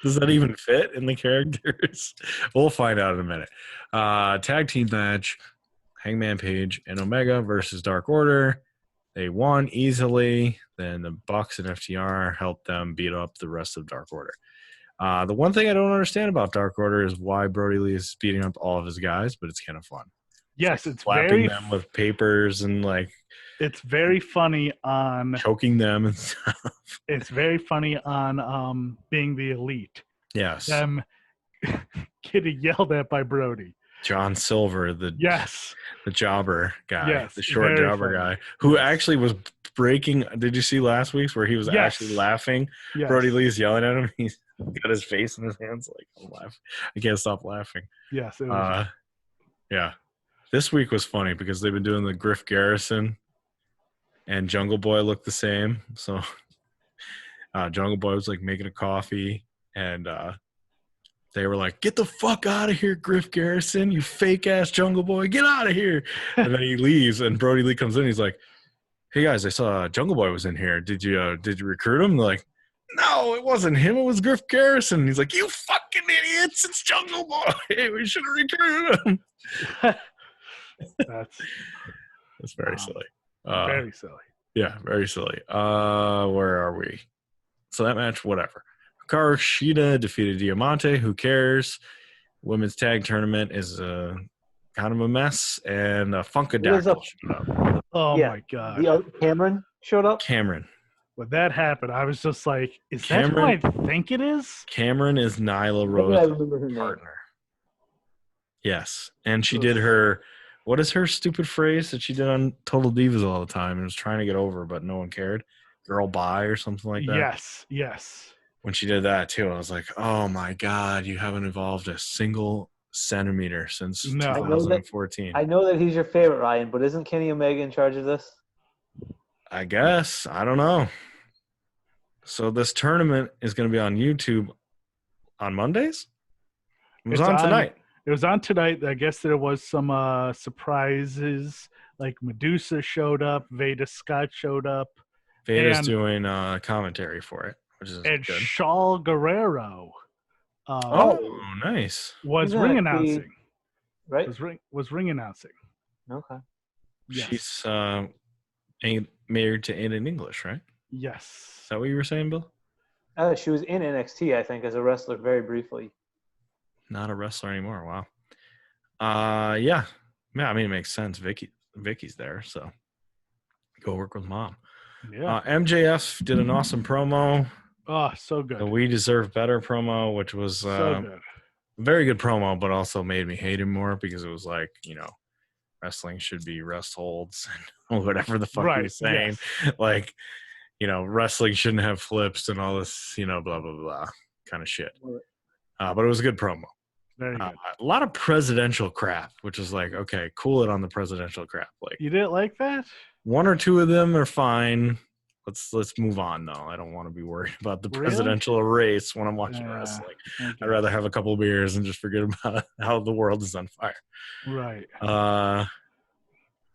Does that even fit in the characters? We'll find out in a minute. Tag team match, Hangman Page and Omega versus Dark Order. They won easily. Then the Bucks and FTR helped them beat up the rest of Dark Order. The one thing I don't understand about Dark Order is why Brody Lee is beating up all of his guys, but it's kind of fun. Yes, it's slapping them with papers and it's very funny on choking them and stuff. It's very funny on being the Elite. Yes. Them getting yelled at by Brody. John Silver, the jobber guy, the short jobber guy, who actually was breaking. Did you see last week's where he was actually laughing? Yes. Brody Lee's yelling at him. He's got his face in his hands like, I'm laughing. I can't stop laughing. Yes. It was. Yeah. This week was funny because they've been doing the Griff Garrison and Jungle Boy look the same. So Jungle Boy was like making a coffee and they were like, get the fuck out of here, Griff Garrison, you fake ass Jungle Boy, get out of here. And then he leaves and Brody Lee comes in. He's like, hey guys, I saw Jungle Boy was in here. Did you recruit him? They're like, no, it wasn't him. It was Griff Garrison. He's like, you fucking idiots. It's Jungle Boy. We should have recruited him. That's very silly. Very silly. Yeah, very silly. Where are we? So that match, whatever. Hikaru Shida defeated Diamante. Who cares? Women's tag tournament is kind of a mess. And Funkadactyl showed up. Oh, my God. Cameron showed up? Cameron. When that happened, I was just like, is that who I think it is? Cameron is Nyla Rose's partner. Yes. And she did her... What is her stupid phrase that she did on Total Divas all the time and was trying to get over, but no one cared? Girl bye or something like that? Yes. When she did that, too, I was like, oh, my God, you haven't evolved a single centimeter since 2014. I know that he's your favorite, Ryan, but isn't Kenny Omega in charge of this? I guess. I don't know. So this tournament is going to be on YouTube on Mondays? It was on tonight. It was on tonight. I guess there was some surprises. Like Medusa showed up. Veda Scott showed up. Veda's doing commentary for it, which is and good. Shaw Guerrero. Nice. Was ring announcing. Right? Was ring announcing. Okay. Yes. She's married to Aiden English, right? Yes. Is that what you were saying, Bill? She was in NXT, I think, as a wrestler very briefly. Not a wrestler anymore. Wow. Yeah. I mean, it makes sense. Vicky's there, so go work with mom. Yeah. MJF did an awesome promo. Oh, so good. The We Deserve Better promo, which was so good. very good promo, but also made me hate him more because it was like, wrestling should be rest holds and whatever the fuck he was saying. Yes. Like, wrestling shouldn't have flips and all this, blah, blah, blah kind of shit. But it was a good promo. Very good. A lot of presidential crap, which is like, okay, cool it on the presidential crap. Like, You didn't like that? one or two of them are fine. Let's move on, though. I don't want to be worried about the Really? presidential race when I'm watching wrestling. Okay. I'd rather have a couple of beers and just forget about how the world is on fire. Right.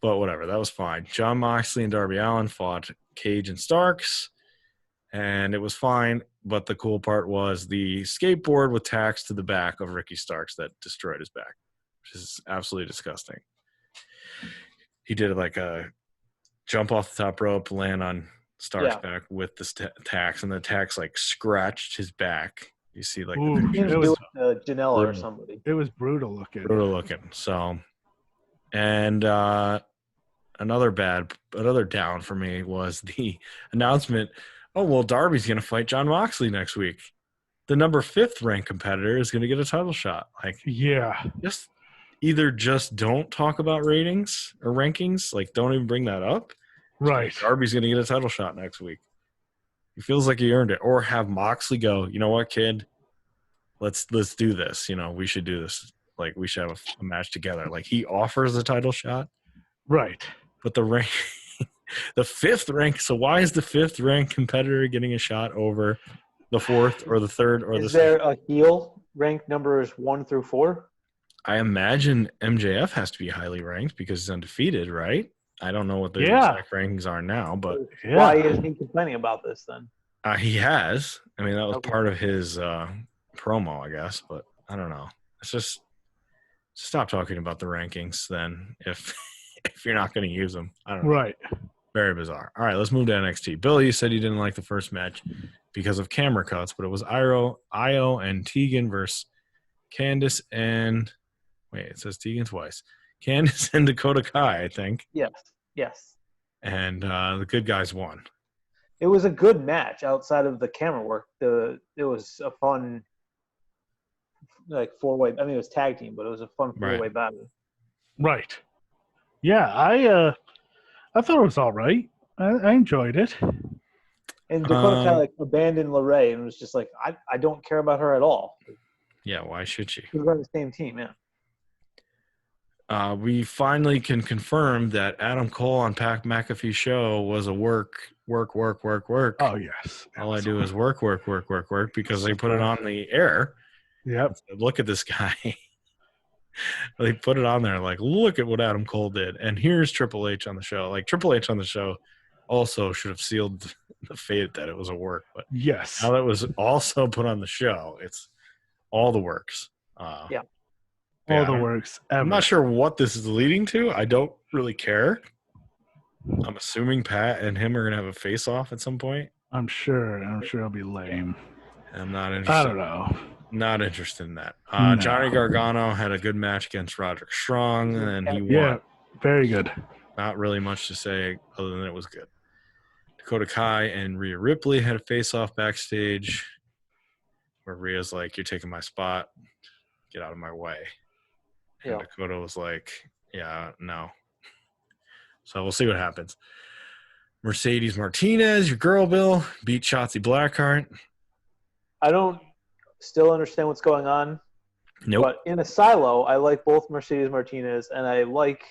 But whatever, that was fine. Jon Moxley and Darby Allin fought Cage and Starks, and it was fine. But the cool part was the skateboard with tacks to the back of Ricky Starks that destroyed his back, which is absolutely disgusting. He did like a jump off the top rope, land on Stark's back with the tacks, and the tacks like scratched his back. You see, like Ooh, He it was was doing Janela or somebody. it was brutal looking. brutal looking. So, and another down for me was the announcement. Oh well, Darby's going to fight Jon Moxley next week. The number 5th ranked competitor is going to get a title shot. Like, Yeah. just don't talk about ratings or rankings. Like, don't even bring that up. Right. Darby's going to get a title shot next week. He feels like he earned it. Or have Moxley go, you know what, kid? Let's do this. We should do this. Like, we should have a match together. Like, he offers a title shot, Right. but the rank, the 5th rank. So why is the 5th ranked competitor getting a shot over the 4th or the 3rd or the? Is there a heel ranked numbers 1 through 4? I imagine MJF has to be highly ranked because he's undefeated, right? I don't know what the exact rankings are now, but Why is he complaining about this then? he has. I mean, that was Okay. part of his promo, I guess, but I don't know. It's just stop talking about the rankings then if you're not going to use them. I don't know. Right. Very bizarre. All right, let's move to NXT. Billy, you said you didn't like the first match because of camera cuts, but it was Io and Tegan versus Candice and wait, it says Tegan twice. Candice and Dakota Kai, I think. Yes. And the good guys won. It was a good match outside of the camera work. It was a fun, like 4-way. I mean, it was tag team, but it was a fun 4-way battle. Right. Yeah, I thought it was all right. I enjoyed it. And Dakota Kai like abandoned LeRae and was just like, I don't care about her at all. Yeah, why should she? We're on the same team, yeah. We finally can confirm that Adam Cole on Pat McAfee's show was a work. Oh, yes. All I do is work because they put it on the air. Yep. Look at this guy. They put it on there like, look at what Adam Cole did. And here's Triple H on the show. Like, Triple H on the show also should have sealed the fate that it was a work. But yes. now that was also put on the show, it's all the works. Yeah. All the works ever. I'm not sure what this is leading to. I don't really care. I'm assuming Pat and him are going to have a face-off at some point. I'm sure it'll be lame. I'm not interested. I don't know. Not interested in that. No. Johnny Gargano had a good match against Roderick Strong, and he won. Yeah, very good. Not really much to say other than it was good. Dakota Kai and Rhea Ripley had a face-off backstage where Rhea's like, you're taking my spot. Get out of my way. And Yeah. Dakota was like, yeah, no. So we'll see what happens. Mercedes Martinez, your girl, Bill, beat Shotzi Blackheart. I don't still understand what's going on. Nope. But in a silo, I like both Mercedes Martinez and I like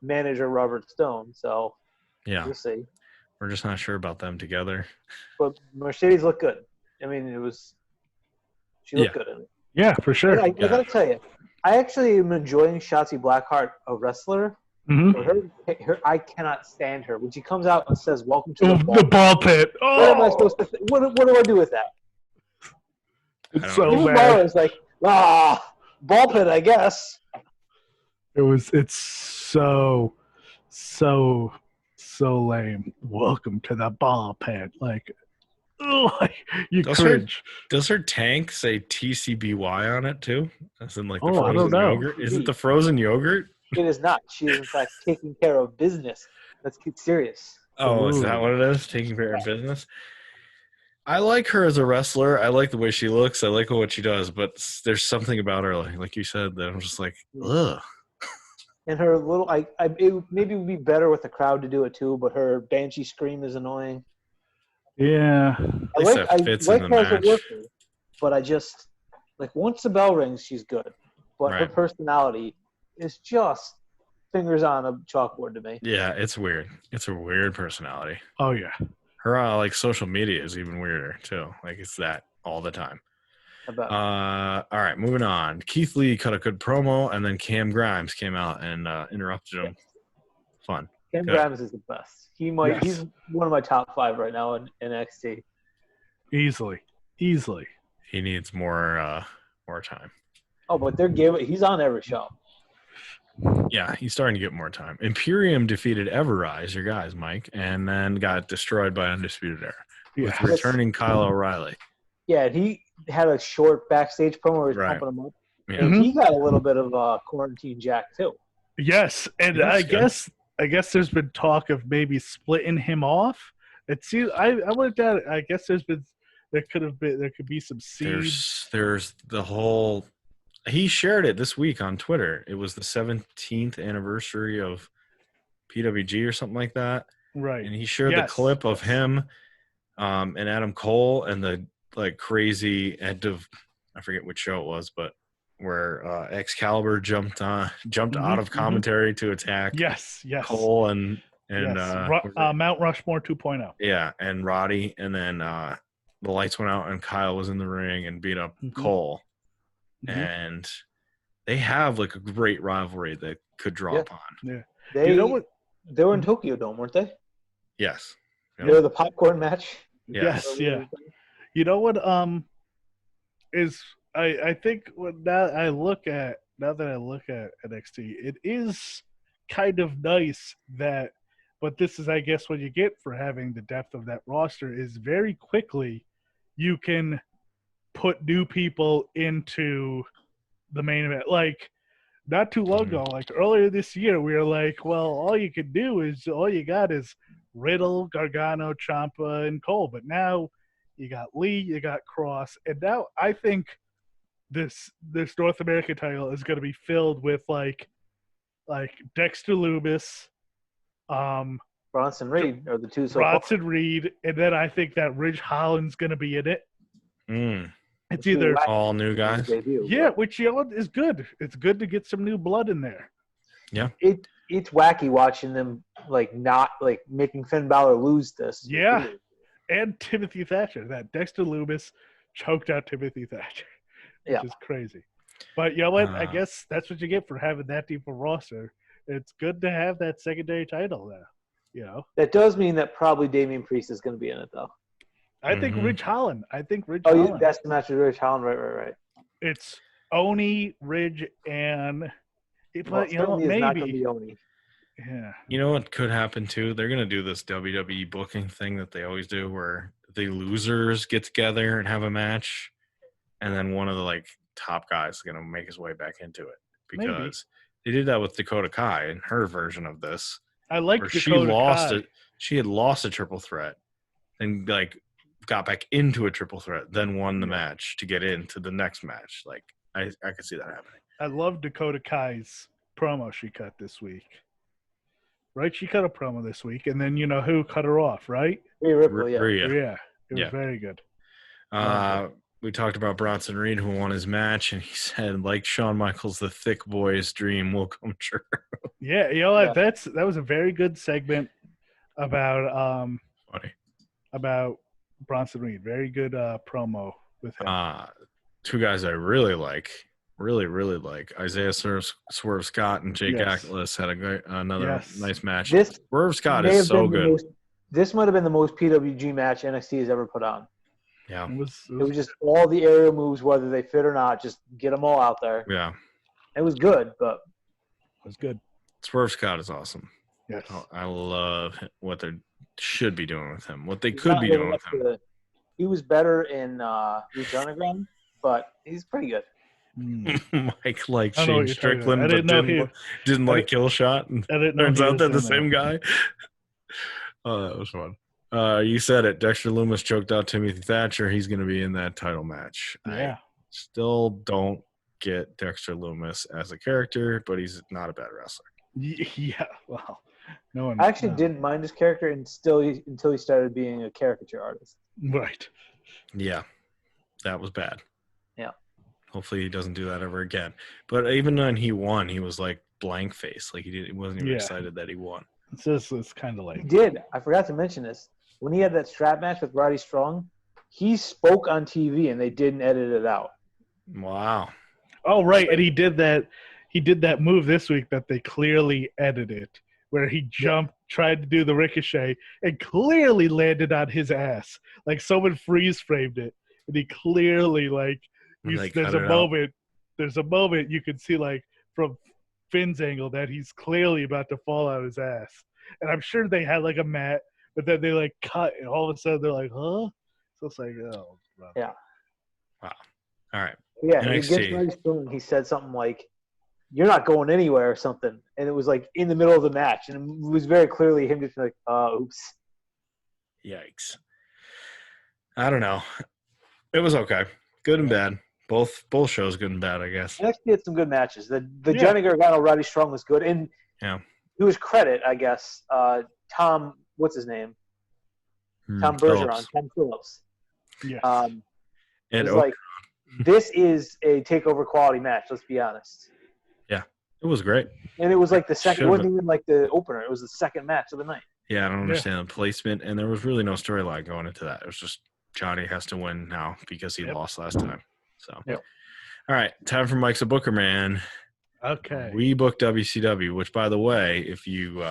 manager Robert Stone. So Yeah. we'll see. We're just not sure about them together. But Mercedes looked good. I mean, she looked good in it. Yeah, for sure. I gotta tell you, I actually am enjoying Shotzi Blackheart, a wrestler. Mhm. But her, I cannot stand her when she comes out and says, "Welcome to the ball." The ball pit. What am I Oh, supposed to? What do I do with that? it's don't so Even bad. Mara's like, ball pit, I guess. It's so lame. Welcome to the ball pit. Like, you Does her- cringe. Does her tank say TCBY on it too? As in like the Oh, I frozen don't know. yogurt? Is it the frozen yogurt? It is not. She is in fact taking care of business. Let's get serious. Oh, is that Ooh. what it is? Taking care of business? I like her as a wrestler. I like the way she looks. I like what she does. But there's something about her, like you said, that I'm just like, ugh. And her little, maybe it would be better with the crowd to do it too. But her banshee scream is annoying. Yeah. At least that fits in the her as a match. worker, but I just like once the bell rings, she's good. But her Right. personality is just fingers on a chalkboard to me. Yeah, it's weird. It's a weird personality. Oh yeah. Her like social media is even weirder too. Like it's that all the time. About All right, moving on. Keith Lee cut a good promo, and then Cam Grimes came out and interrupted him. Fun. Ken good. Grimes is the best. He's one of my top 5 right now in NXT. Easily. He needs more time. Oh, but he's on every show. Yeah, he's starting to get more time. Imperium defeated Everrise, your guys, Mike, and then got destroyed by Undisputed Era with Yeah. returning Kyle O'Reilly. Yeah, he had a short backstage promo where he was Right. pumping him up. Yeah. And he got a little bit of quarantine jack too. Yes, and That's I guess there's been talk of maybe splitting him off. It seems I looked at it. I guess there could be some seeds. There's the whole. He shared it this week on Twitter. It was the 17th anniversary of PWG or something like that, Right. and he shared the clip of him and Adam Cole and the like crazy end of I forget which show it was, but where Excalibur jumped out of commentary to attack Yes. Cole and Mount Rushmore 2.0. yeah, and Roddy, and then the lights went out and Kyle was in the ring and beat up Mhm. Cole. Mhm. And they have like a great rivalry that could draw upon. Yeah. They You know what? They were in Tokyo Dome, weren't they? Yes. Yep. They were the popcorn match. Yes. Yeah. You know what? Is I think now that I look at NXT, it is kind of nice that, but this is I guess what you get for having the depth of that roster is very quickly you can put new people into the main event. Like not too long ago, like earlier this year, we were like, well, all you got is Riddle, Gargano, Ciampa, and Cole. But now you got Lee, you got Cross, and now I think this North American title is going to be filled with like Dexter Lumis, Bronson Reed are the two. Bronson Reed, and then I think that Ridge Holland's going to be in it. It's either all new guys. Yeah, which is good. It's good to get some new blood in there. Yeah. It's wacky watching them not making Finn Balor lose this. Yeah. And Timothy Thatcher. That Dexter Lumis choked out Timothy Thatcher. Which is crazy. But you know what? I guess that's what you get for having that deep a roster. It's good to have that secondary title now. You know? That does mean that probably Damian Priest is going to be in it though. I think Ridge Holland. Oh, that's the match with Ridge Holland. Right. It's Oni, Ridge, and maybe. Not going to be Oni. Yeah. You know what could happen too? They're gonna do this WWE booking thing that they always do, where the losers get together and have a match, and then one of the top guys is gonna make his way back into it because they did that with Dakota Kai in her version of this. I like Dakota she lost Kai. it. She had lost a triple threat, and got back into a triple threat, then won the match to get into the next match. I could see that happening. I love Dakota Kai's promo she cut this week. Right? She cut a promo this week, and then you know who cut her off, right? Rhea Ripley, Yeah. It was very good. We talked about Bronson Reed, who won his match, and he said, like Shawn Michaels, the thick boy's dream will come true. Yeah, you know what? That was a very good segment about Bronson Reed. Very good promo with him. Two guys I really like, Isaiah Swerve Scott and Jake Atlas had another nice match. Swerve Scott is so good. This might have been the most PWG match NXT has ever put on. Yeah. It was just all the aerial moves, whether they fit or not, just get them all out there. Yeah. It was good, but it was good. Swerve Scott is awesome. Yes. I love what they should be doing with him, what they could be doing with him. He was better in Lucha Underground, but he's pretty good. Mike like Shane Strickland, but didn't like Killshot. And I didn't know turns out they're the same guy. Oh, that was fun. You said it. Dexter Lumis choked out Timothy Thatcher. He's going to be in that title match. Yeah. I still don't get Dexter Lumis as a character, but he's not a bad wrestler. Yeah. Well, no one. I actually didn't mind his character until he started being a caricature artist. Right. Yeah, that was bad. Yeah. Hopefully he doesn't do that ever again. But even when he won, he was like blank face. Like he wasn't even excited that he won. It's kind of He like. did. I forgot to mention this. When he had that strap match with Roddy Strong, he spoke on TV and they didn't edit it out. Wow. Oh, right. And he did that. He did that move this week that they clearly edited, where he jumped, tried to do the ricochet, and clearly landed on his ass. Like someone freeze framed it, and he clearly there's a moment you can see like from Finn's angle that he's clearly about to fall on his ass. And I'm sure they had like a mat, but then they like cut, and all of a sudden they're like, huh? So it's like, oh, brother. Yeah. Wow. All right. Yeah, NXT. against Roddy Strong, he said something like, "You're not going anywhere" or something. And it was like in the middle of the match. And it was very clearly him just like, oops. Yikes. I don't know. It was okay. Good and bad. Both shows good and bad, I guess. NXT had some good matches. The Johnny Gargano Roddy Strong was good. And to his credit, I guess, Tom, what's his name? Tom Bergeron, Tom Phillips. Yeah. And was like, this is a takeover quality match, let's be honest. Yeah. It was great. And it was like the second, it wasn't even like the opener. It was the second match of the night. Yeah, I don't understand the placement. And there was really no storyline going into that. It was just Johnny has to win now because he lost last time. So, All right, time for Mike's a Booker Man. Okay. We booked WCW, which, by the way, if you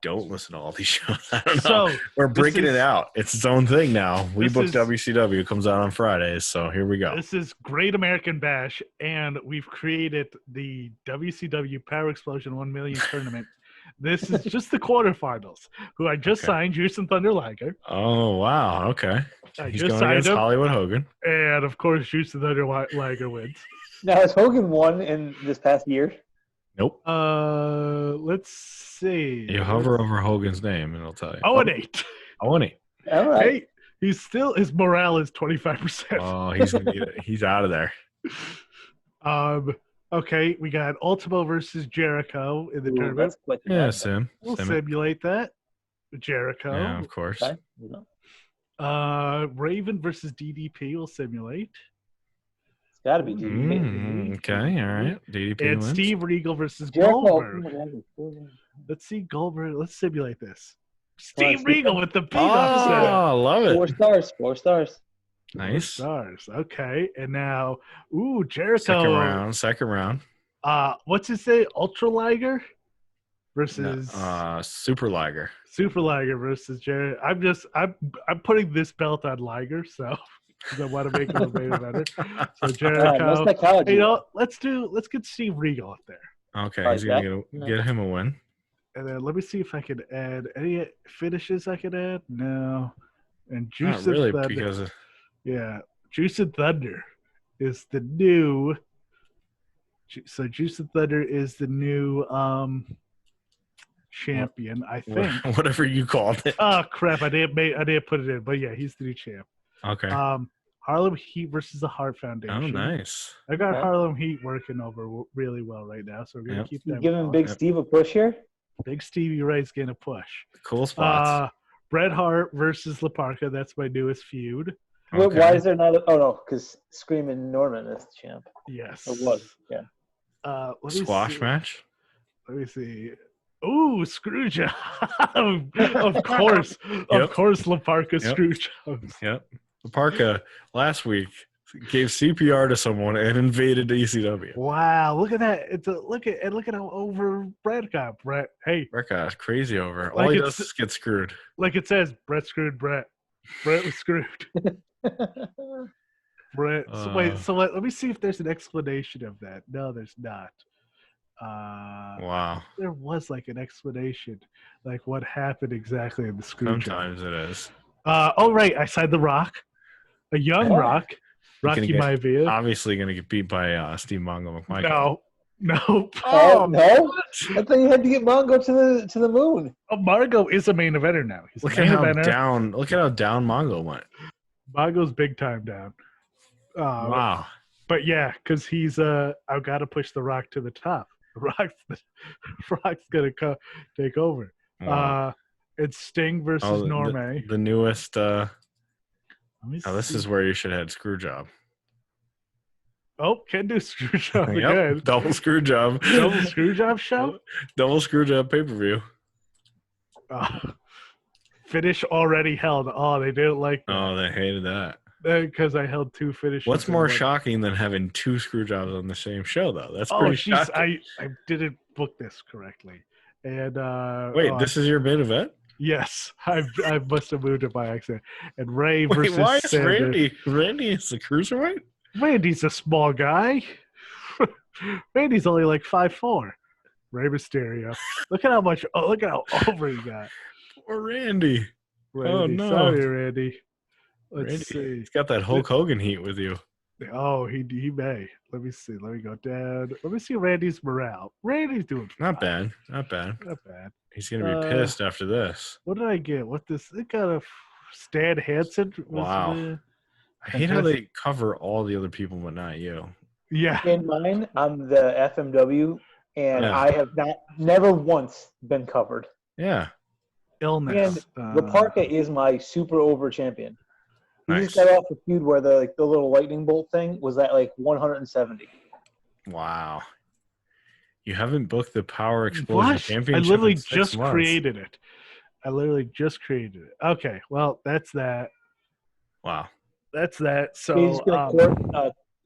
don't listen to all these shows, I don't know. So, we're breaking it out. It's its own thing now. We booked WCW. It comes out on Fridays, so here we go. This is Great American Bash, and we've created the WCW Power Explosion 1 Million Tournament. This is just the quarterfinals, who I just signed, Houston Thunder Liger. Oh, wow. Okay. He's just going against him, Hollywood Hogan. And, of course, Houston Thunder Liger wins. Now, has Hogan won in this past year? Nope. Let's see. You hover over Hogan's name, and it'll tell you. 0-8. 0-8. All right. Hey, his morale is 25%. Oh, he's out of there. Okay, we got Ultimo versus Jericho in the tournament. Yeah, Sim. We'll simulate that. Jericho. Yeah, of course. Okay. Raven versus DDP will simulate. It's got to be DDP. Okay, all right. DDP and wins. Steve Regal versus Jericho. Goldberg. Let's see Goldberg. Let's simulate this. Steve Regal with the beat up set. Oh, I love it. 4 stars. 4 stars. Nice. 4 stars. Okay, and now, Jericho. Second round. What's his name? Ultra Liger versus Super Liger. Super Liger versus Jerry. I'm putting this belt on Liger, so I want to make him better. So Jericho. Let's get Steve Regal up there. Okay, he's gonna get him a win. And then let me see if I can add any finishes I can add. No, and Juice Not really, and Thunder. because Juice and Thunder is the new. So Juice and Thunder is the new champion, I think. Whatever you called it. Oh crap! I didn't put it in, but yeah, he's the new champ. Okay. Harlem Heat versus the Hart Foundation. Oh, nice. I got Harlem Heat working over really well right now, so we're gonna keep them. Giving Big Steve a push here. Big Stevie Ray's getting a push. Cool spots. Bret Hart versus La Parka. That's my newest feud. Okay. Why is there not? Oh no, because Screaming Norman is the champ. Yes. It was. Yeah. Squash match. Let me see. Ooh, Screwjob. Of course. Of course, La Parka Screwjob. Yep. La Parka last week gave CPR to someone and invaded ECW. Wow, look at that. Look at how over Brett got. Brett got crazy over. All he does is get screwed. Like it says, Brett screwed Brett. Brett was screwed. Brett. So let me see if there's an explanation of that. No, there's not. Wow. There was like an explanation, like what happened exactly in the screw Sometimes job. it is. Right. I signed The Rock, a young Rock, Rocky Maivia. Obviously going to get beat by Steve Mongo McMichael. No, Nope. Oh, no? I thought you had to get Mongo to the moon. Oh, Margo is a main eventer now. He's look a at main how eventer. down. Look at how down Mongo went. Mongo's big time down. Wow. But yeah, because he's I've got to push the Rock to the top. Rock's gonna take over. Wow. It's Sting versus Norme. The newest. Let me This see. is where you should have had Screwjob. Oh, can do screw job Yep. again. Double Screwjob. Double screw job show. Double Screwjob pay-per-view. Finish already held. Oh, they didn't like that. Oh, they hated that. Because I held 2 finishes. What's in more one. shocking than having 2 Screwjobs on the same show, though? That's Oh, pretty jeez, shocking. I didn't book this correctly. And Wait, this is your main event? yes, I must have moved it by accident. And Ray Wait, versus why is Sanders. Randy? Randy is the cruiserweight? Randy's a small guy. Randy's only like 5'4". Rey Mysterio. Look at how much. Oh, look at how over he got. Poor Randy. Randy, no. sorry, Randy. Let's Randy. see. He's got that Hulk Hogan heat with you. Oh, he may. Let me see. Let me go down. Let me see Randy's morale. Randy's doing Not fine. bad. Not bad. Not bad. He's gonna be pissed after this. What did I get? What this? It got a Stan Hansen. Wow. I hate how they cover all the other people but not you. Yeah. In mine, I'm the FMW, and Yeah. I have never once been covered. Yeah. Illness. Laparca is my super over champion. He Nice. just got off a feud where the little lightning bolt thing was at like 170. Wow. You haven't booked the Power Explosion What? Championship. I literally in 6 just months. created it. Okay, well, that's that. Wow. That's that. So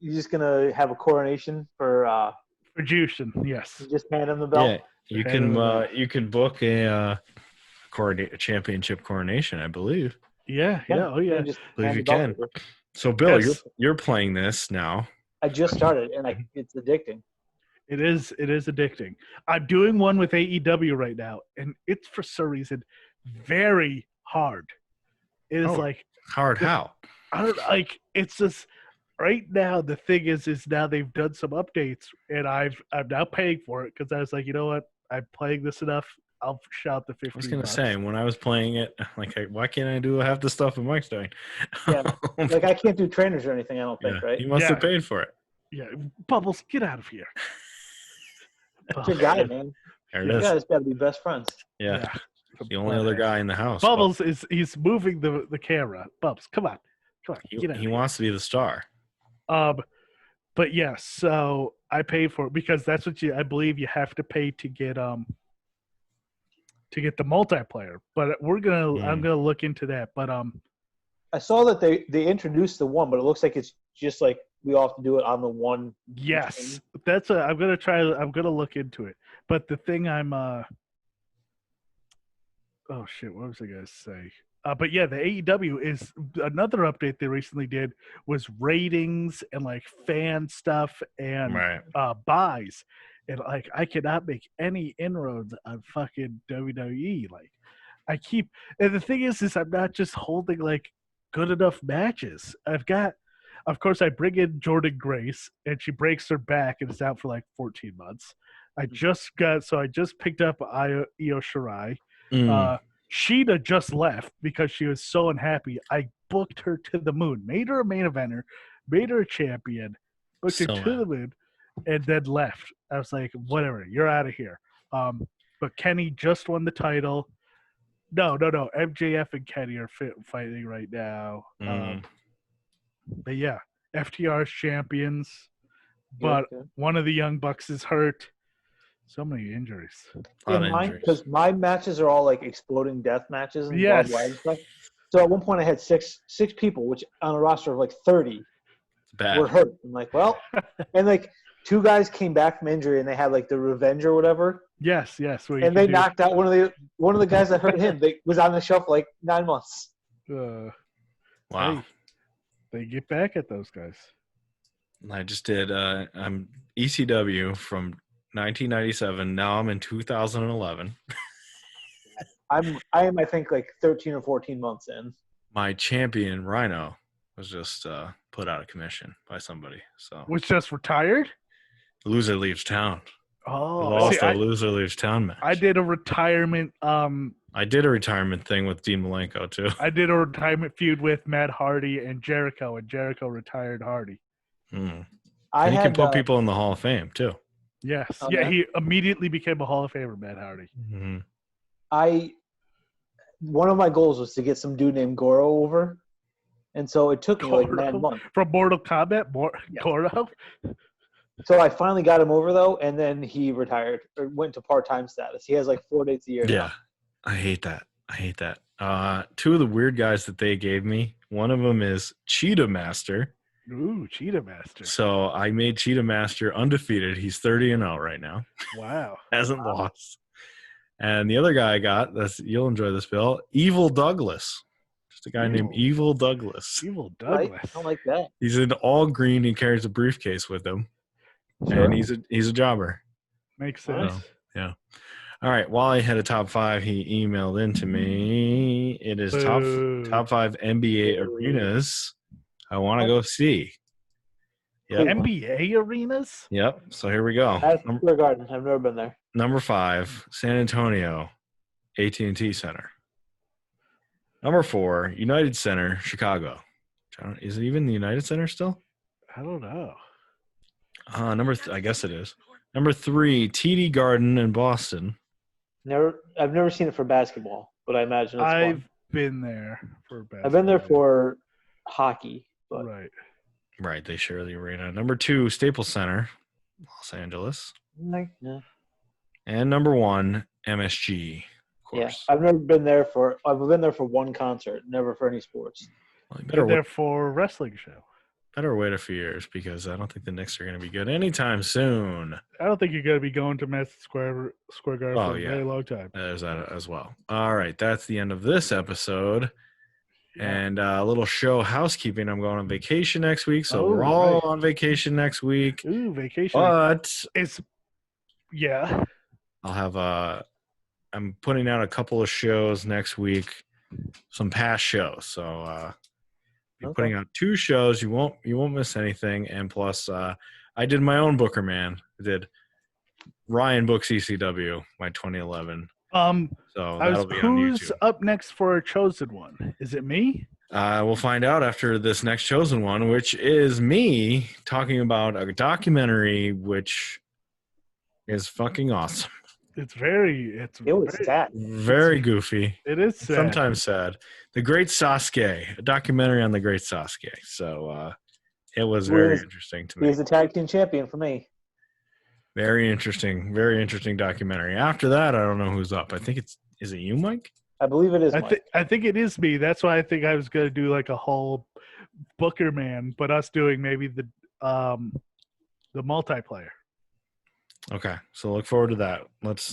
You're just gonna have a coronation for Jushin, yes. just hand him the belt. Yeah, you can book a championship coronation, I believe. Yeah. Oh yeah. Just Believe hand you the belt can. over. So Bill, Yes. you're playing this now. I just started, and it's addicting. It is addicting. I'm doing one with AEW right now, and it's for some reason very hard. It is like Hard how? I don't like. It's just right now. The thing is now they've done some updates, and I'm now paying for it because I was like, you know what? I'm playing this enough. I'll shout the 50. I was gonna say when I was playing it, like, why can't I do half the stuff in Mike's doing? Yeah, like I can't do trainers or anything. I don't think, right? He must have paid for it. Yeah, Bubbles, get out of here. That's your guy, man. There You it is. guys got to be best friends. Yeah, the only other guy in the house. Bubbles he's moving the camera. Bubbles, come on, get out. He wants to be the star. But yes, so I paid for it because that's what I believe you have to pay to get the multiplayer. But I'm gonna look into that. But I saw that they introduced the one, but it looks like it's just like we all have to do it on the one. yes, I'm gonna try. I'm gonna look into it. But the thing oh shit, what was I gonna say? But yeah, the AEW is another update they recently did was ratings and like fan stuff and buys. And like I cannot make any inroads on fucking WWE. Like and the thing is I'm not just holding like good enough matches. Of course I bring in Jordan Grace and she breaks her back and is out for like 14 months. I just picked up Io Shirai. Sheena just left because she was so unhappy. I booked her to the moon, made her a main eventer, made her a champion, booked her to the moon, and then left. I was like, whatever, you're out of here. But Kenny just won the title. No. MJF and Kenny are fighting right now. But yeah, FTR's champions. But one of the Young Bucks is hurt. So many injuries. Because my matches are all like exploding death matches and Yes. barbed wire and stuff. So at one point I had six people, which on a roster of like 30 were hurt. I'm like, well, and like 2 guys came back from injury and they had like the revenge or whatever. Yes. And they knocked out one of the guys that hurt him. They was on the shelf for like 9 months. Wow. Hey, they get back at those guys. I just did. I'm ECW from 1997. Now I'm in 2011. I am I think like 13 or 14 months in. My champion Rhino was just put out of commission by somebody. So Was just retired? Loser leaves town. Oh, Lost see, a loser leaves town match. I did a retirement. I did a retirement thing with Dean Malenko too. I did a retirement feud with Matt Hardy and Jericho retired Hardy. Mm. I And he can had put people in the Hall of Fame too. Yes, Oh, yeah, yeah? he immediately became a Hall of Famer, Matt Hardy. one of my goals was to get some dude named Goro over, and so it took me like mad months. From Mortal Kombat, Yeah. Goro. So I finally got him over though, and then he retired or went to part-time status. He has like 4 dates a year. Yeah, now. I hate that. Two of the weird guys that they gave me. One of them is Cheetah Master. Ooh, Cheetah Master. So I made Cheetah Master undefeated. He's 30-0 right now. Wow. Hasn't lost. And the other guy I got, you'll enjoy this, Bill, Evil Douglas. Just a guy named Evil Douglas. Evil Douglas. I don't like that. He's in all green. He carries a briefcase with him. Sure. And he's a jobber. Makes sense. So, yeah. All right. While I had a top 5, he emailed in to me. It is top 5 NBA arenas I want to go see. Yep. NBA arenas? Yep. So here we go. Madison Square Garden. I've never been there. Number 5, San Antonio, AT&T Center. Number 4, United Center, Chicago. Is it even the United Center still? I don't know. I guess it is. Number 3, TD Garden in Boston. I've never seen it for basketball, but I imagine it's I've fun. been there for basketball. I've been there for hockey, but Right, they share the arena. Number 2, Staples Center, Los Angeles. yeah. And number 1, MSG, of Yeah, course. I've been there for one concert, never for any sports. Well, you Been better, there for a wrestling show. better wait a few years because I don't think the Knicks are going to be good anytime soon. I don't think you're going to be going to Madison Square Garden for a very long time. There's that as well. All right, that's the end of this episode. Yeah. And a little show housekeeping. I'm going on vacation next week, so Oh, we're all right. on vacation next week. Ooh, vacation. But Yeah. I'll have I'm putting out a couple of shows next week, some past shows. So be putting out 2 shows. You won't miss anything. And plus, I did my own Booker Man. I did Ryan Books ECW, my 2011. So that'll be on who's YouTube. up next for a chosen one? Is it me? We'll find out after this next chosen one, which is me talking about a documentary which is fucking awesome. It was sad. Very goofy. It is sad. Sometimes sad. The Great Sasuke, a documentary on the Great Sasuke. So it was very interesting to me. He was the tag team champion for me. Very interesting documentary. After that, I don't know who's up. I think is it you, Mike? I believe it is. Mike. I think it is me. That's why I think I was going to do like a whole Booker Man, but us doing maybe the multiplayer. Okay, so look forward to that.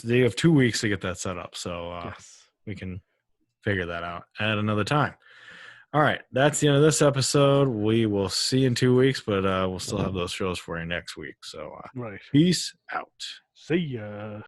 They have 2 weeks to get that set up, so Yes. we can figure that out at another time. All right, that's the end of this episode. We will see you in 2 weeks, but we'll still have those shows for you next week. So Right. peace out. See ya.